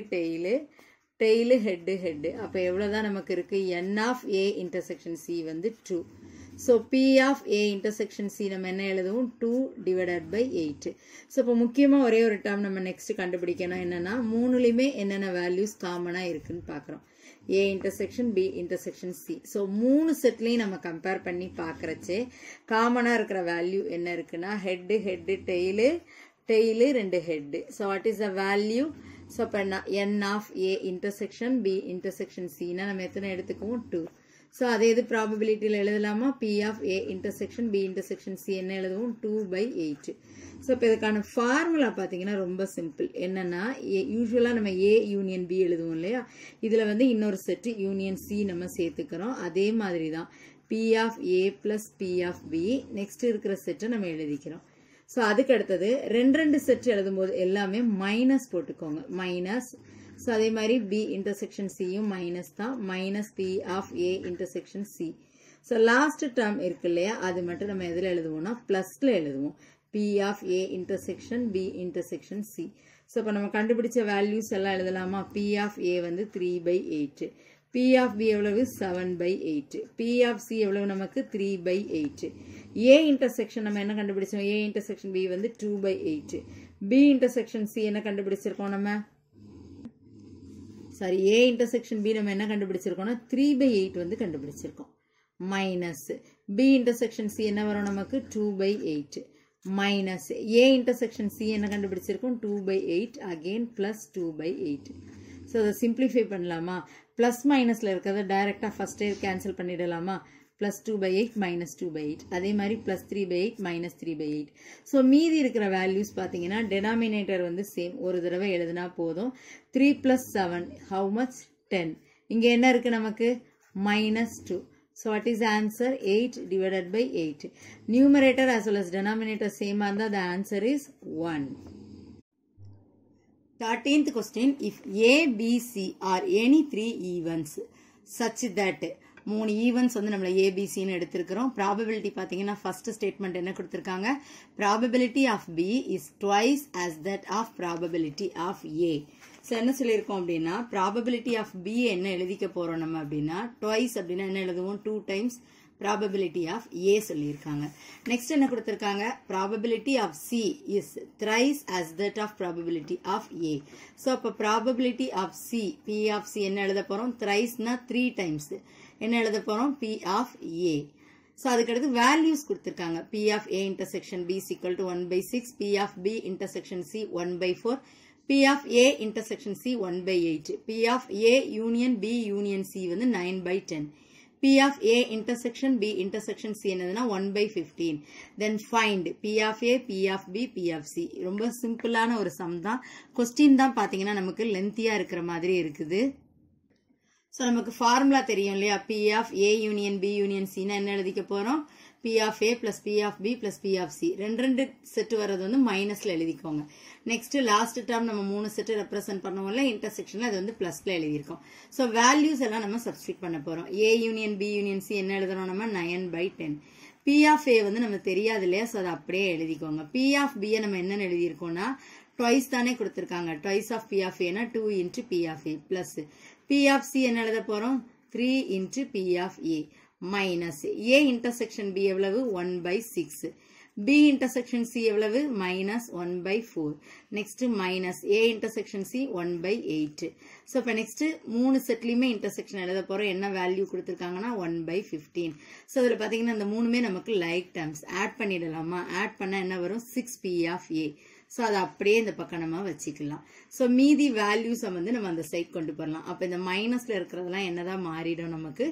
டெய்லு ஹெட்டு. அப்போ எவ்வளோதான் நமக்கு இருக்குது, n of A intersection C வந்து 2. So P of A intersection C நம்ம என்ன எழுதுவோம், 2 டிவைடட் பை 8. ஸோ இப்போ முக்கியமாக ஒரே ஒரு டேர்ம் நம்ம நெக்ஸ்ட் கண்டுபிடிக்கணும், என்னன்னா 3லையுமே என்னென்ன வேல்யூஸ் காமனாக இருக்குன்னு பார்க்குறோம். A intersection B intersection C. So 3 செட்லையும் நம்ம கம்பேர் பண்ணி பார்க்குறச்சே காமனாக இருக்கிற வேல்யூ என்ன இருக்குன்னா head tail 2 head. So what is the value, so இப்போ N of A intersection B intersection சின்னா நம்ம எத்தனை எடுத்துக்குவோம், 2. ஸோ அதே இது ப்ராபபிலிட்டியில் எழுதலாமா, P of A intersection B intersection C என்ன எழுதுவோம், 2/8. ஸோ இப்போ இதுக்கான ஃபார்முலா பார்த்தீங்கன்னா ரொம்ப சிம்பிள். என்னன்னா யூஸ்வலாக நம்ம ஏ யூனியன் பி எழுதுவோம் இல்லையா, இதில் வந்து இன்னொரு செட்டு யூனியன் சி நம்ம சேர்த்துக்கிறோம். அதே மாதிரி தான் P of A plus P of B next இருக்கிற செட்டை நம்ம எழுதிக்கிறோம். ஸோ அதுக்கு அடுத்தது 2 செட் எழுதும் போது எல்லாமே மைனஸ் போட்டுக்கோங்க, மைனஸ். ஸோ அதே மாதிரி பி இன்டர்செக்ஷன் சியும் மைனஸ் தான், minus P of A intersection C. So last term இருக்கு இல்லையா, அது மட்டும் நம்ம எதில் எழுதுவோம்னா பிளஸ்ல எழுதுவோம், P of A intersection B intersection C. So இப்போ நம்ம கண்டுபிடிச்ச வேல்யூஸ் எல்லாம் எழுதலாமா, பி ஆஃப் ஏ வந்து 3/8, பி ஆஃப் பி எவ்வளவு 7/8, பி ஆஃப் சி எவ்வளவு நமக்கு 3/8. ஏ இன்டர்செக்ஷன் நம்ம என்ன கண்டுபிடிச்சோம், ஏ இன்டர்செக்ஷன் பி வந்து 2/8, பி இன்டர்செக்ஷன் சி என்ன கண்டுபிடிச்சிருக்கோம் நம்ம, சாரி ஏ இன்டர்செக்ஷன் பி நம்ம என்ன கண்டுபிடிச்சிருக்கோம்னா 3/8 வந்து கண்டுபிடிச்சிருக்கோம், மைனஸ் பி இன்டர்செக்ஷன் சி என்ன வரும் நமக்கு 2/8, மைனஸ் ஏ இன்டர்செக்ஷன் சி என்ன கண்டுபிடிச்சிருக்கோம் 2/8, அகெயின் பிளஸ் 2/8. ஸோ அதை சிம்பிளிஃபை பண்ணலாமா, பிளஸ் மைனஸ்ல இருக்கிறத டைரக்டா ஃபர்ஸ்டே கேன்சல் பண்ணிடலாமா, plus 2/8 minus 2/8. அதே மாதிரி plus 3/8 minus 3/8. ஸோ மீதி இருக்கிற வேல்யூஸ் பார்த்தீங்கன்னா denominator வந்து சேம், ஒரு தடவை எழுதுனா போதும். 3 plus 7 how much 10. இங்கே என்ன இருக்கு நமக்கு minus 2. So what is the answer, 8 divided by 8. Numerator as well as denominator same and the answer is 1. 13th question, if A, B, C are any 3 events such that 3 events வந்து நம்மள ஏபிசின்னு எடுத்திருக்கிறோம். Probability பார்த்தீங்கன்னா first statement என்ன கொடுத்துருக்காங்க, probability of B is twice as that of probability of A. So என்ன சொல்லியிருக்கோம் அப்படின்னா probability of B என்ன எழுதிக்க போறோம் நம்ம அப்படின்னா ட்வைஸ் அப்படின்னா என்ன எழுதுவோம், 2 times ப்ராபபிலிட்டி ஆஃப் ஏ சொல்லியிருக்காங்க. நெக்ஸ்ட் என்ன கொடுத்திருக்காங்க, probability of C is thrice as that of probability of A. So அப்போ probability of C P of C என்ன எழுத போறோம், thriceனா 3 times என்ன எழுத போறோம், பி ஆஃப் ஏ. ஸோ அதுக்கடுத்து வேல்யூஸ் கொடுத்திருக்காங்க, P of A intersection B equal to 1/6, P of B intersection C 1/4, P of A intersection C 1/8, P of A union B union C வந்து 9/10, P of A intersection B intersection C என்னதுன்னா 1/15. Then find P of A, P of B, P of C. ரொம்ப சிம்பிளான ஒரு some தான். Question தான் பாத்தீங்கன்னா நமக்கு லென்த்தியா இருக்கிற மாதிரி இருக்குது. ஸோ நமக்கு ஃபார்முலா தெரியும் இல்லையா, P of A union B union C என்ன எழுதிக்க போறோம், P of A plus P of B plus P of C. ரெண்டு செட் வர்றது வந்து மைனஸ்ல எழுதிக்கோங்க. நெக்ஸ்ட் லாஸ்ட் டேர்ம் நம்ம 3 செட் ரெப்ரசென்ட் பண்ணுவோம்ல இன்டர்செக்ஷன்ல, அது வந்து பிளஸ்ல எழுதியிருக்கோம். ஸோ வேல்யூஸ் எல்லாம் நம்ம சப்ஸ்டிட் பண்ண போறோம். A union B union C என்ன எழுதுறோம் நம்ம 9/10. P of A வந்து நம்ம தெரியாது இல்லையா, ஸோ அதை அப்படியே எழுதிக்கோங்க. P of B நம்ம என்னன்னு எழுதியிருக்கோம்னா ட்வைஸ் தானே கொடுத்திருக்காங்க, twice of P of A னா 2 into P of A plus P of C என்ன எழுத போறோம் 3 into P of A minus A intersection B எவ்வளவு 1/6, B intersection C எவ்வளவு minus 1/4, next minus A intersection C 1/8. So இப்போ next 3 செட்லையுமே intersection எழுத போறோம். என்ன வேல்யூ கொடுத்திருக்காங்கன்னா 1/15. ஸோ இதில் பார்த்தீங்கன்னா இந்த மூணுமே நமக்கு லைக் டேர்ம்ஸ். ஆட் பண்ணிடலாமா, ஆட் பண்ண என்ன வரும் 6P of A. ஸோ அதை அப்படியே இந்த பக்கம் நம்ம வச்சுக்கலாம். ஸோ மீதி வேல்யூஸை வந்து நம்ம அந்த சைட் கொண்டு போடலாம். அப்போ இந்த மைனஸ்ல இருக்கிறதெல்லாம் என்னதான் மாறிடும், நமக்கு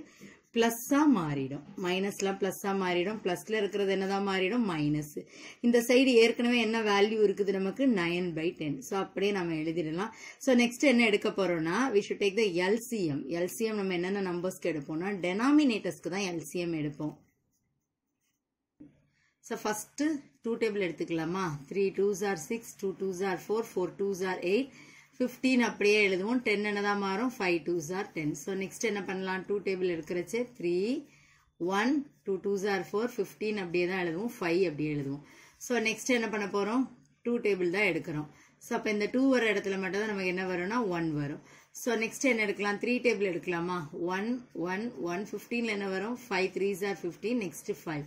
பிளஸ்ஸா மாறிடும். மைனஸ்லாம் பிளஸ்ஸா மாறிடும், பிளஸ்ல இருக்கிறது என்னதான் மாறிடும் மைனஸ். இந்த சைடு ஏற்கனவே என்ன வேல்யூ இருக்குது நமக்கு 9/10. ஸோ அப்படியே நம்ம எழுதிடலாம். ஸோ நெக்ஸ்ட் என்ன எடுக்க போறோம்னா we should take the LCM. LCM நம்ம என்னென்ன நம்பர்ஸ்க்கு எடுப்போம்னா டெனாமினேட்டர்ஸ்க்கு தான் LCM எடுப்போம். ஸோ ஃபஸ்ட்டு 2 டேபிள் எடுத்துக்கலாமா? 3 2s are 6, 2 2s are 4, 4 2s are 8, 15 அப்படியே எழுதுவோம். 10 என்னதான் மாறும்? 5 2s are 10. ஸோ நெக்ஸ்ட் என்ன பண்ணலாம்? 2 டேபிள் எடுக்கிறச்சு 3 1 2 2s are 4, 15 அப்படியே தான் எழுதுவோம், 5 அப்படியே எழுதுவோம். ஸோ நெக்ஸ்ட் என்ன பண்ண போகிறோம்? 2 டேபிள் தான் எடுக்கிறோம். ஸோ அப்போ இந்த 2 வர இடத்துல மட்டும் தான் நமக்கு என்ன வரும்னா 1 வரும். ஸோ நெக்ஸ்ட் என்ன எடுக்கலாம்? 3 டேபிள் எடுக்கலாமா? 1 1 1 15ல என்ன வரும்? 5 3s are 15, next 5.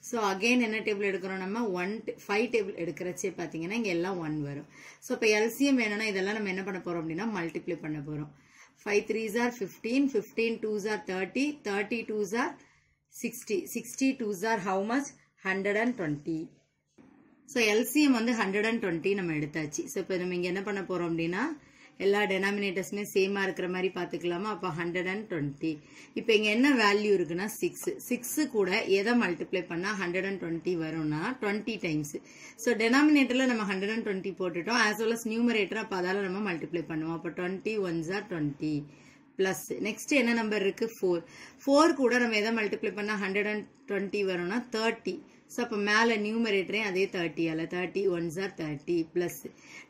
So again என்ன டேபிள் எடுக்கிறோம் நம்ம? 5 டேபிள் எடுக்கிறச்சே பார்த்தீங்கன்னா இங்கே எல்லாம் 1 வரும். ஸோ இப்போ எல்சிஎம் வேணும்னா இதெல்லாம் நம்ம என்ன பண்ண போகிறோம் அப்படின்னா மல்டிப்ளை பண்ண போகிறோம். 5 3s are 15, 15 2s are 30, 30 2s are 60, 60 2s are how much? 120. So LCM வந்து 120 நம்ம எடுத்தாச்சு. ஸோ இப்போ நம்ம இங்கே என்ன பண்ண போகிறோம் அப்படின்னா எல்லா டெனாமினேட்டர்ஸுமே சேமாக இருக்கிற மாதிரி பார்த்துக்கலாமா? அப்போ 120. இப்போ இங்கே என்ன வேல்யூ இருக்குன்னா 6. 6 கூட எதை மல்டிப்ளை பண்ணால் 120 வரும்னா 20 டைம்ஸ். ஸோ டெனாமினேட்டரில் நம்ம 120 போட்டுட்டோம், ஆஸ் வெல் அஸ் நியூமரேட்டர். அப்போ அதால் நம்ம மல்டிப்ளை பண்ணுவோம். அப்போ 20 1s are 20 ப்ளஸ் நெக்ஸ்ட் என்ன நம்பர் இருக்கு? 4. 4 கூட நம்ம எதை மல்டிப்ளை பண்ணால் 120 வரும்னா 30. ஸோ அப்போ மேலே நியூமரேட்டரே அதே 30ஆல் 30 1s are 30 ப்ளஸ்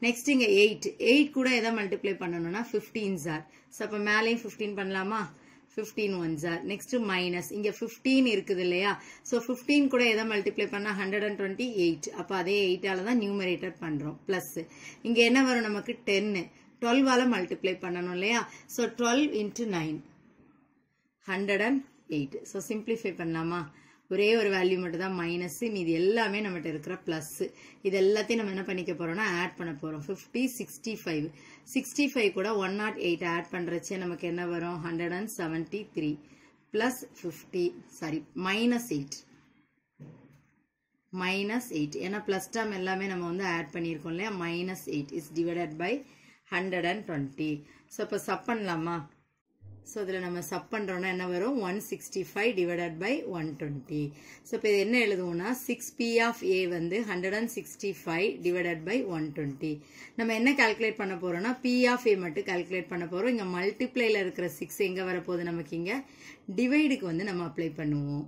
நெக்ஸ்ட் இங்கே 8. 8 கூட எதை மல்டிப்ளை பண்ணணும்னா 15s are. ஸோ அப்போ மேலேயும் 15 பண்ணலாமா? 15 1s are. நெக்ஸ்ட் மைனஸ் இங்கே 15 இருக்குது இல்லையா? ஸோ 15 கூட எதை மல்டிப்ளை பண்ணால் 128. அப்போ அதே 8ஆல் தான் நியூமரேட்டர் பண்ணுறோம். ப்ளஸ் இங்கே என்ன வரும் நமக்கு? 10. 12ஆல் மல்டிப்ளை பண்ணணும் இல்லையா? So 12 into 9 108. ஸோ சிம்பிளிஃபை பண்ணலாமா? ஒரே ஒரு வேல்யூ மட்டும் தான் மைனஸ், மீது எல்லாமே நம்மகிட்ட இருக்கிற பிளஸ். இது எல்லாத்தையும் நம்ம என்ன பண்ணிக்க போறோம்னா ஆட் பண்ண போறோம். 50 65 65 கூட 108 ஆட் பண்றச்சே நமக்கு என்ன வரும்? 173 பிளஸ் 50 சாரி மைனஸ் 8 ஏன்னா பிளஸ் டேர்ம் எல்லாமே நம்ம வந்து ஆட் பண்ணியிருக்கோம் இல்லையா? Minus 8 is divided by 120. So இப்போ சப் பண்ணலாமா? ஸோ இதில் நம்ம சப் பண்ணுறோம்னா என்ன வரும்? 165 டிவைடட் பை 120. ஸோ இப்போ இது என்ன எழுதுவோம்னா 6p ஆஃப் ஏ வந்து 165 டிவைடட் பை 120. நம்ம என்ன கால்குலேட் பண்ண போறோம்னா p ஆஃப் ஏ மட்டும் கால்குலேட் பண்ண போறோம். இங்கே மல்டிப்ளைல இருக்கிற 6 எங்கே வரப்போகுது? நமக்கு இங்கே டிவைடுக்கு வந்து நம்ம அப்ளை பண்ணுவோம்.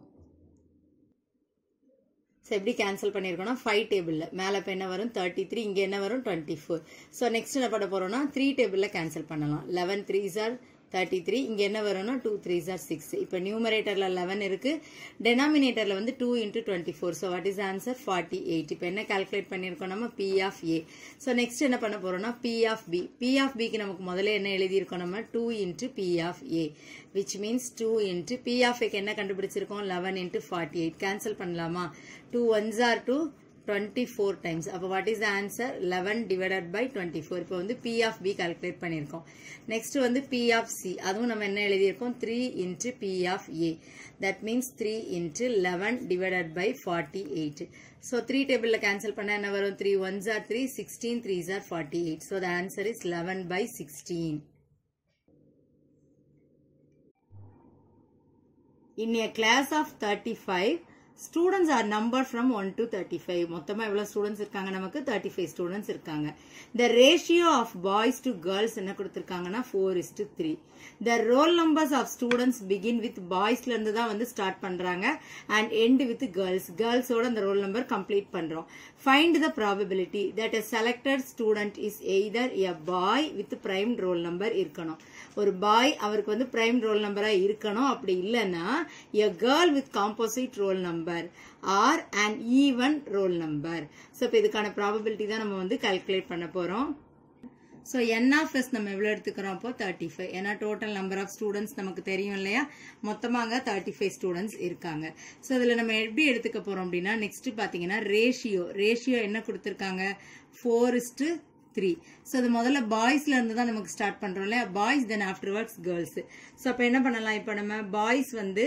ஸோ எப்படி கேன்சல் பண்ணியிருக்கோம்னா 5 டேபிளில் மேலே இப்போ என்ன வரும்? 33, இங்கே என்ன வரும்? 24. ஸோ நெக்ஸ்ட் என்ன பண்ண போறோம்னா 3 டேபிளில் கேன்சல் பண்ணலாம். 11 3s are 33, இங்க என்ன வரும்னா 2 3s are 6. இப்போ நியூமரேட்டர்ல 11 இருக்கு, டெனாமினேட்டர்ல வந்து 2 into 24. So what is answer? 48. இப்போ என்ன கால்குலேட் பண்ணியிருக்கோம் நம்ம? P of A. So next என்ன பண்ண போறோம்னா P of B. P of பிக்கு நமக்கு முதல்ல என்ன எழுதியிருக்கோம் நம்ம? 2 into P of A, which means 2 into P of ஏக்கு என்ன கண்டுபிடிச்சிருக்கோம்? 11 into 48. கேன்சல் பண்ணலாமா? 2 1s are 2, 24 times. அப்போ what is the answer? 11 divided by 24. இப்போ வந்து P of B calculate பண்ணியிருக்கோம். நெக்ஸ்ட் வந்து P of C. அதுவும் நம்ம என்ன எழுதியிருக்கோம்? 3 into P of A. That means 3 into 11 divided by 48. So 3 table cancel பண்ணா என்ன வரும்? 3 1s are 3, 16 3s are 48. So the answer is 11 by 16. In a class of 35, students are numbered from 1 to 35. மொத்தமா எவ்வளவு students இருக்காங்க? நமக்கு 35 students இருக்காங்க. The ratio of boys to girls என்ன கொடுத்திருக்காங்கன்னா 4:3. The roll numbers of students begin with boysல இருந்து தான் வந்து start பண்றாங்க and end with girls. girlsோட அந்த roll number complete பண்றோம். Find the probability that a selected student is either a boy with prime roll number இருக்கணும். ஒரு பாய் அவருக்கு வந்து prime roll number இருக்கணும். அப்படி இல்லைன்னா a girl with composite roll number or an even roll number. So இப்போ இதுக்கான probability தான் நம்ம வந்து calculate பண்ண போறோம். So n of s நம்ம எவ்வளவு எடுத்துக்கிறோம்? அப்போ 35. ஏன்னா டோட்டல் நம்பர் ஆஃப் ஸ்டூடெண்ட்ஸ் நமக்கு தெரியும் இல்லையா? மொத்தமாக 35 ஸ்டூடெண்ட்ஸ் இருக்காங்க. ஸோ இதில் நம்ம எப்படி எடுத்துக்க போறோம் அப்படின்னா நெக்ஸ்ட் பார்த்தீங்கன்னா ரேஷியோ என்ன கொடுத்துருக்காங்க? 4:3. ஸோ அது முதல்ல பாய்ஸ்ல இருந்து தான் நமக்கு ஸ்டார்ட் பண்றோம் இல்லையா? பாய்ஸ் தென் ஆஃப்டர்வர்ட்ஸ் கேர்ள்ஸ். ஸோ அப்போ என்ன பண்ணலாம்? இப்போ நம்ம பாய்ஸ் வந்து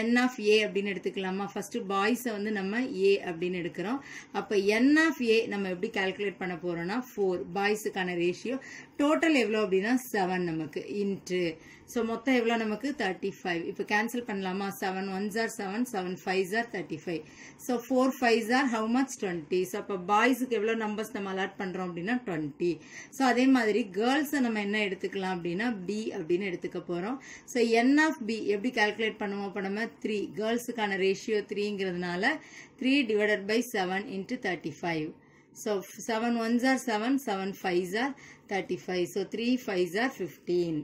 n of a அப்படின்னு எடுத்துக்கலாமா? ஃபர்ஸ்ட் பாய்ஸை வந்து நம்ம a அப்படின்னு எடுக்கிறோம். அப்போ n of a நம்ம எப்படி கால்குலேட் பண்ண போறோம்னா 4 பாய்ஸுக்கான ரேஷியோ. டோட்டல் எவ்வளோ அப்படின்னா 7 நமக்கு இன்ட்டு. ஸோ மொத்தம் எவ்வளோ நமக்கு? 35. இப்போ கேன்சல் பண்ணலாமா? 7 1s are 7, 7 5s are 35. So 4 5s are how much? 20. So அப்போ பாய்ஸுக்கு எவ்வளோ நம்பர்ஸ் நம்ம அலாட் பண்றோம் அப்படின்னா 20. ஸோ அதே மாதிரி கேர்ள்ஸை நம்ம என்ன எடுத்துக்கலாம் அப்படின்னா b அப்படின்னு எடுத்துக்க போறோம். ஸோ n of b எப்படி கால்குலேட் பண்ணுவோம்? இப்போ நம்ம நம்ம 3 கேர்ள்ஸுக்கான ratio 3ங்கிறதுனால 3 divided by 7 into 35. So 7 ones are 7, 7 5s are 35. So 3 5s are 15.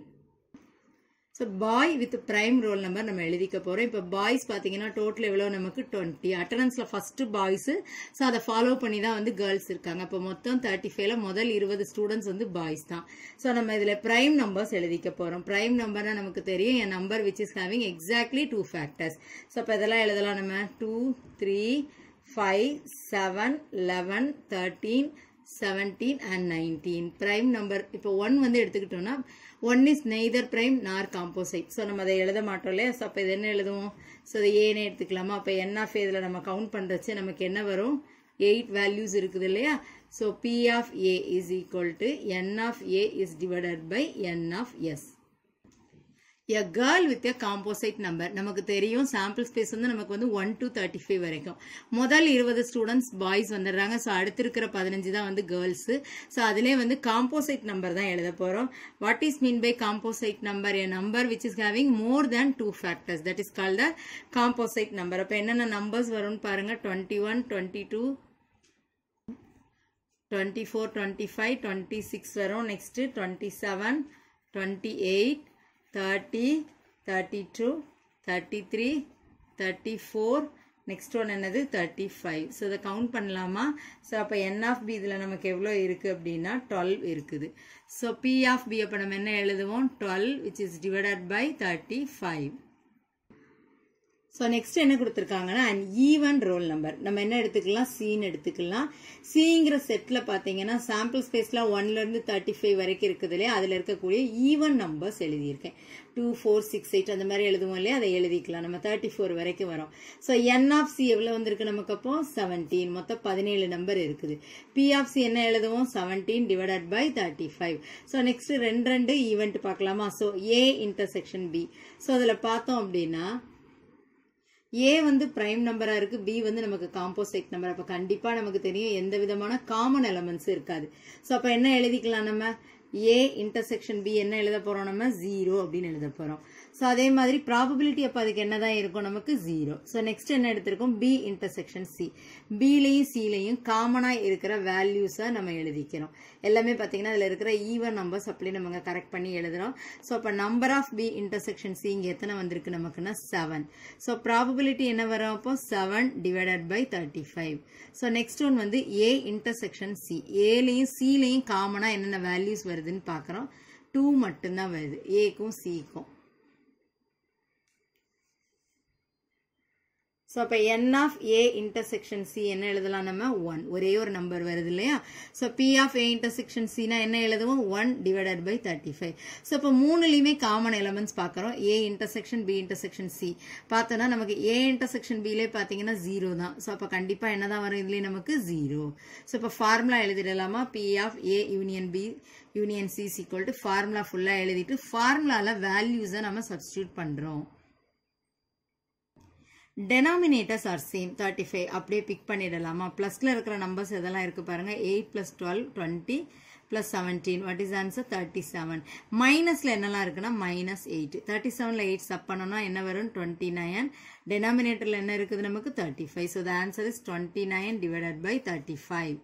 So boy with prime roll number நம்ம எழுதிக்க போறோம். இப்போ பாய்ஸ் பாத்தீங்கன்னா டோட்டல் எவ்வளவு நமக்கு 20. அட்டெண்டன்ஸ்ல ஃபர்ஸ்ட் பாய்ஸ். சோ அத ஃபாலோ பண்ணி தான் வந்து கேர்ள்ஸ் இருக்காங்க. அப்ப மொத்தம் 35ல முதல் 20 ஸ்டூடண்ட்ஸ் வந்து பாய்ஸ் தான். சோ நம்ம இதுல prime numbers எழுதிக்க போறோம். prime numberனா நமக்கு தெரியும் a number which is having exactly 2 factors. So அப்ப இதெல்லாம் எழுதலாம் நம்ம 2 3 5 7 11 13 17 and 19. prime number இப்போ 1 வந்து எடுத்துக்கிட்டோம்னா 1 is neither prime nor composite. So நம்ம அதை எழுத மாட்டோம் இல்லையா? So அப்ப இது என்ன எழுதுவோம்? So இது ஏன்னு எடுத்துக்கலாமா? அப்ப n of a இதுல நம்ம கவுண்ட் பண்றச்சு நமக்கு என்ன வரும்? 8 values இருக்குது இல்லையா? So P of A is equal to n of A is divided by n of S. A girl with a composite number. நமக்கு தெரியும் sample space வந்து நமக்கு வந்து 1 to 35 வரைக்கும். முதல் 20 students boys வந்துடுறாங்க. So அடுத்து இருக்கிற 15 தான் வந்து girls. So அதிலே வந்து composite number தான் எழுத போறோம். What is mean by composite number? A number which is having more than 2 factors. That is called the composite number. அப்ப என்னென்ன numbers வரும்னு பாருங்க. 21, 22, 24, 25, 26 வரும். Next 27, 28, 30, 32, 33, 34, next one என்னது 35. So இதை கவுண்ட் பண்ணலாமா? So அப்ப n of b இதுல நமக்கு எவ்வளவு இருக்கு அப்படின்னா 12 இருக்குது. So p of b அப்ப நம்ம என்ன எழுதுவோம்? 12 which is divided by 35. So next என்ன கொடுத்திருக்காங்கன்னா an even roll number. நம்ம என்ன எடுத்துக்கலாம்? C ன்னு எடுத்துக்கலாம். Cங்கிற செட்ல பாத்தீங்கன்னா சாம்பிள் ஸ்பேஸ்ல 1ல இருந்து 35 வரைக்கும் இருக்குது இல்லையா? அதுல இருக்கக்கூடிய ஈவன் நம்பர்ஸ் எழுதியிருக்கேன். 2 4 6 8 அந்த மாதிரி எழுதுவோம் இல்லையா? அதை எழுதிக்கலாம். நம்ம 34 வரைக்கும் வரும். So n of c எவ்வளவு வந்திருக்கு நமக்கு? அப்போ 17. மொத்தம் 17 நம்பர் இருக்குது. P of c என்ன எழுதுவோம்? 17 divided by 35. So next ரெண்டு ஈவென்ட் பார்க்கலாமா? So A intersection B. So அதுல பார்த்தோம் அப்படின்னா A வந்து prime நம்பரா இருக்கு, B வந்து நமக்கு composite நம்பர். அப்ப கண்டிப்பா நமக்கு தெரியும் எந்த விதமான காமன் எலிமெண்ட்ஸ் இருக்காது. சோ அப்ப என்ன எழுதிக்கலாம் நம்ம? A intersection B என்ன எழுத போறோம் நம்ம? 0 அப்படின்னு எழுத போறோம். சோ அதே மாதிரி probability அப்ப அதுக்கு என்னதான் இருக்கும் நமக்கு? 0. சோ நெக்ஸ்ட் என்ன எடுத்திருக்கோம்? B intersection C. B லயும் C லயும் காமனா இருக்கிற வேல்யூஸை நம்ம எழுதிக்கிறோம். எல்லாமே பாத்தீங்கன்னா அதுல இருக்கிற ஈவன் நம்பர்ஸ் அப்படி நம்ம கரெக்ட் பண்ணி எழுதுறோம். சோ அப்ப number of B intersection C இங்க எத்தனை வந்திருக்கு நமக்குன்னா 7. சோ probability என்ன வரும்? அப்போ 7 divided by 35. So next one வந்து A intersection C. A லயும் C லயும் காமனா என்னென்ன வேல்யூஸ் வருதுன்னு பாக்குறோம். 2 மட்டும்தான் வருது Aக்கும் Cக்கும். So அப்ப n of A intersection C என்ன எழுதலாம் நம்ம? 1. ஒரே ஒரு நம்பர் வருது இல்லையா? So P of A intersection C னா என்ன எழுதுவோம்? 1 divided by 35. So அப்ப மூணுலயுமே காமன் எலிமெண்ட்ஸ் பார்க்கறோம். A intersection B intersection C. பார்த்தோம்னா நமக்கு A intersection B லே பாத்தீங்கன்னா 0 தான். So அப்ப கண்டிப்பா என்னதான் வரும் இதுலயே நமக்கு? 0. So அப்ப formula எழுதிடலாமா? P of A union B union C is equal to formula ஃபுல்லா எழுதிட்டு ஃபார்முலால வேல்யூஸை நம்ம சப்ஸ்டிட்யூட் பண்றோம். denominators are same 35 அப்படியே பிக் பண்ணிடலாமா? பிளஸ்ல இருக்கிற நம்பர்ஸ் எதெல்லாம் இருக்கு பாருங்க. 8 plus 12 20 plus 17. what is answer? 37. மைனஸ்ல என்னெல்லாம் இருக்குன்னா -8. 37ல 8 சப் பண்ணோம்னா என்ன வரும்? 29. denominatorல என்ன இருக்குது நமக்கு? 35. so the answer is 29 divided by 35.